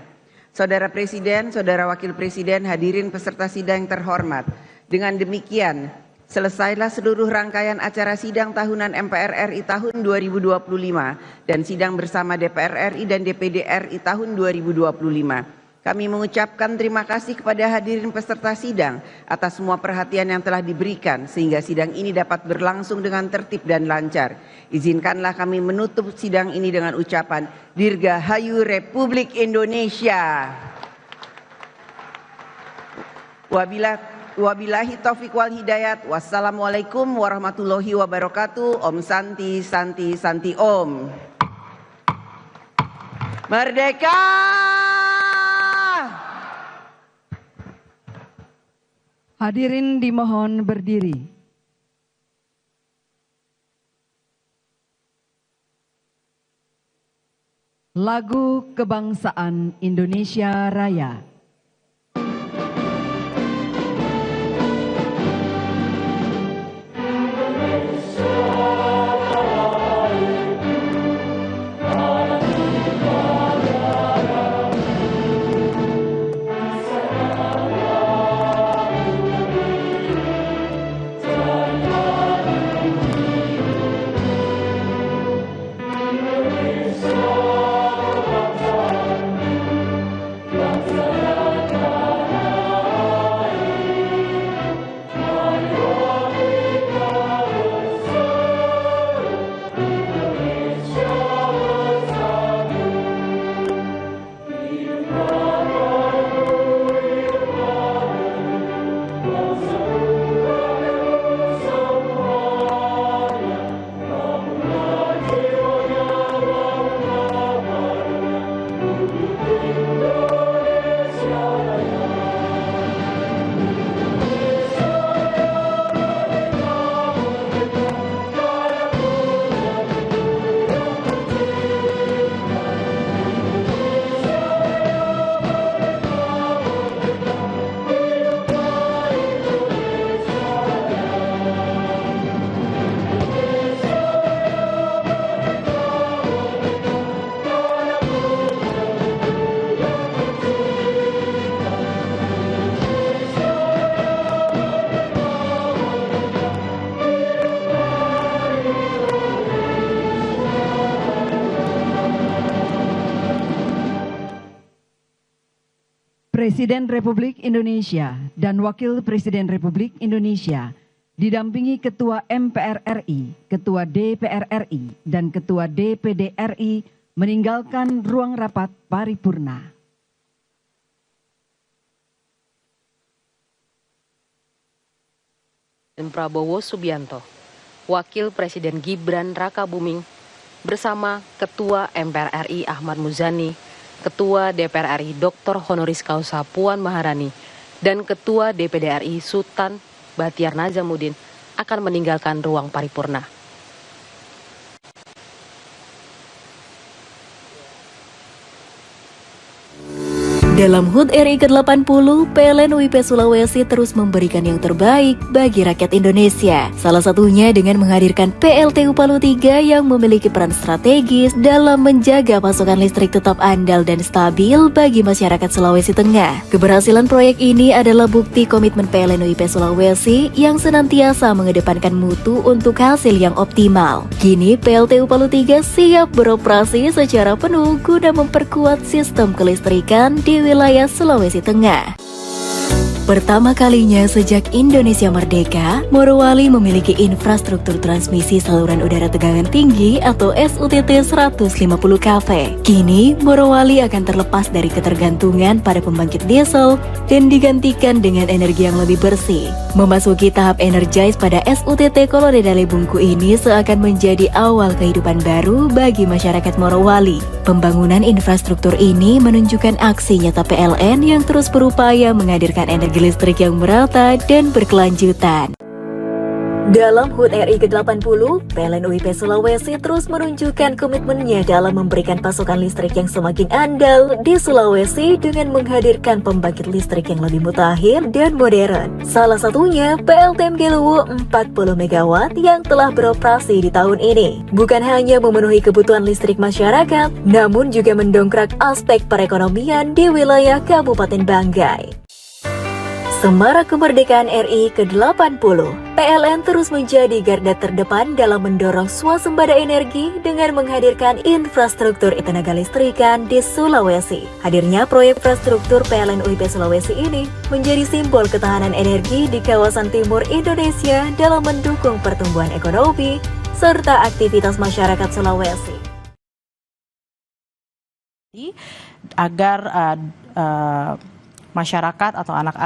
Saudara Presiden, Saudara Wakil Presiden, hadirin peserta sidang yang terhormat. Dengan demikian, selesailah seluruh rangkaian acara sidang tahunan MPR RI tahun 2025 dan sidang bersama DPR RI dan DPD RI tahun 2025. Kami mengucapkan terima kasih kepada hadirin peserta sidang atas semua perhatian yang telah diberikan sehingga sidang ini dapat berlangsung dengan tertib dan lancar. Izinkanlah kami menutup sidang ini dengan ucapan Dirgahayu Republik Indonesia. Wabillahi taufiq wal hidayat. Wassalamualaikum warahmatullahi wabarakatuh. Om Santi Santi Santi Om. Merdeka! Hadirin dimohon berdiri. Lagu Kebangsaan Indonesia Raya. Presiden Republik Indonesia dan Wakil Presiden Republik Indonesia didampingi Ketua MPR RI, Ketua DPR RI, dan Ketua DPD RI meninggalkan ruang rapat paripurna. Dan Prabowo Subianto, Wakil Presiden Gibran Rakabuming, bersama Ketua MPR RI Ahmad Muzani, Ketua DPR RI Dr. Honoris Causa Puan Maharani, dan Ketua DPD RI Sultan Batiar Nazamuddin akan meninggalkan ruang paripurna. Dalam HUT RI ke-80, PLN UIP Sulawesi terus memberikan yang terbaik bagi rakyat Indonesia. Salah satunya dengan menghadirkan PLTU Palu 3 yang memiliki peran strategis dalam menjaga pasokan listrik tetap andal dan stabil bagi masyarakat Sulawesi Tengah. Keberhasilan proyek ini adalah bukti komitmen PLN UIP Sulawesi yang senantiasa mengedepankan mutu untuk hasil yang optimal. Kini PLTU Palu 3 siap beroperasi secara penuh guna memperkuat sistem kelistrikan di wilayah Sulawesi Tengah. Pertama kalinya sejak Indonesia merdeka, Morowali memiliki infrastruktur transmisi saluran udara tegangan tinggi atau SUTT 150 kV. Kini, Morowali akan terlepas dari ketergantungan pada pembangkit diesel dan digantikan dengan energi yang lebih bersih. Memasuki tahap energize pada SUTT Kolodedale Bungku ini seakan menjadi awal kehidupan baru bagi masyarakat Morowali. Pembangunan infrastruktur ini menunjukkan aksi nyata PLN yang terus berupaya menghadirkan energi listrik yang merata dan berkelanjutan. Dalam HUT RI ke-80, PLN UIP Sulawesi terus menunjukkan komitmennya dalam memberikan pasokan listrik yang semakin andal di Sulawesi dengan menghadirkan pembangkit listrik yang lebih mutakhir dan modern. Salah satunya PLTM Geluwu 40 MW yang telah beroperasi di tahun ini. Bukan hanya memenuhi kebutuhan listrik masyarakat, namun juga mendongkrak aspek perekonomian di wilayah Kabupaten Banggai. Semarak Kemerdekaan RI ke-80, PLN terus menjadi garda terdepan dalam mendorong swasembada energi dengan menghadirkan infrastruktur tenaga listrikan di Sulawesi. Hadirnya proyek infrastruktur PLN UIP Sulawesi ini menjadi simbol ketahanan energi di kawasan timur Indonesia dalam mendukung pertumbuhan ekonomi serta aktivitas masyarakat Sulawesi. Agar masyarakat atau anak-anak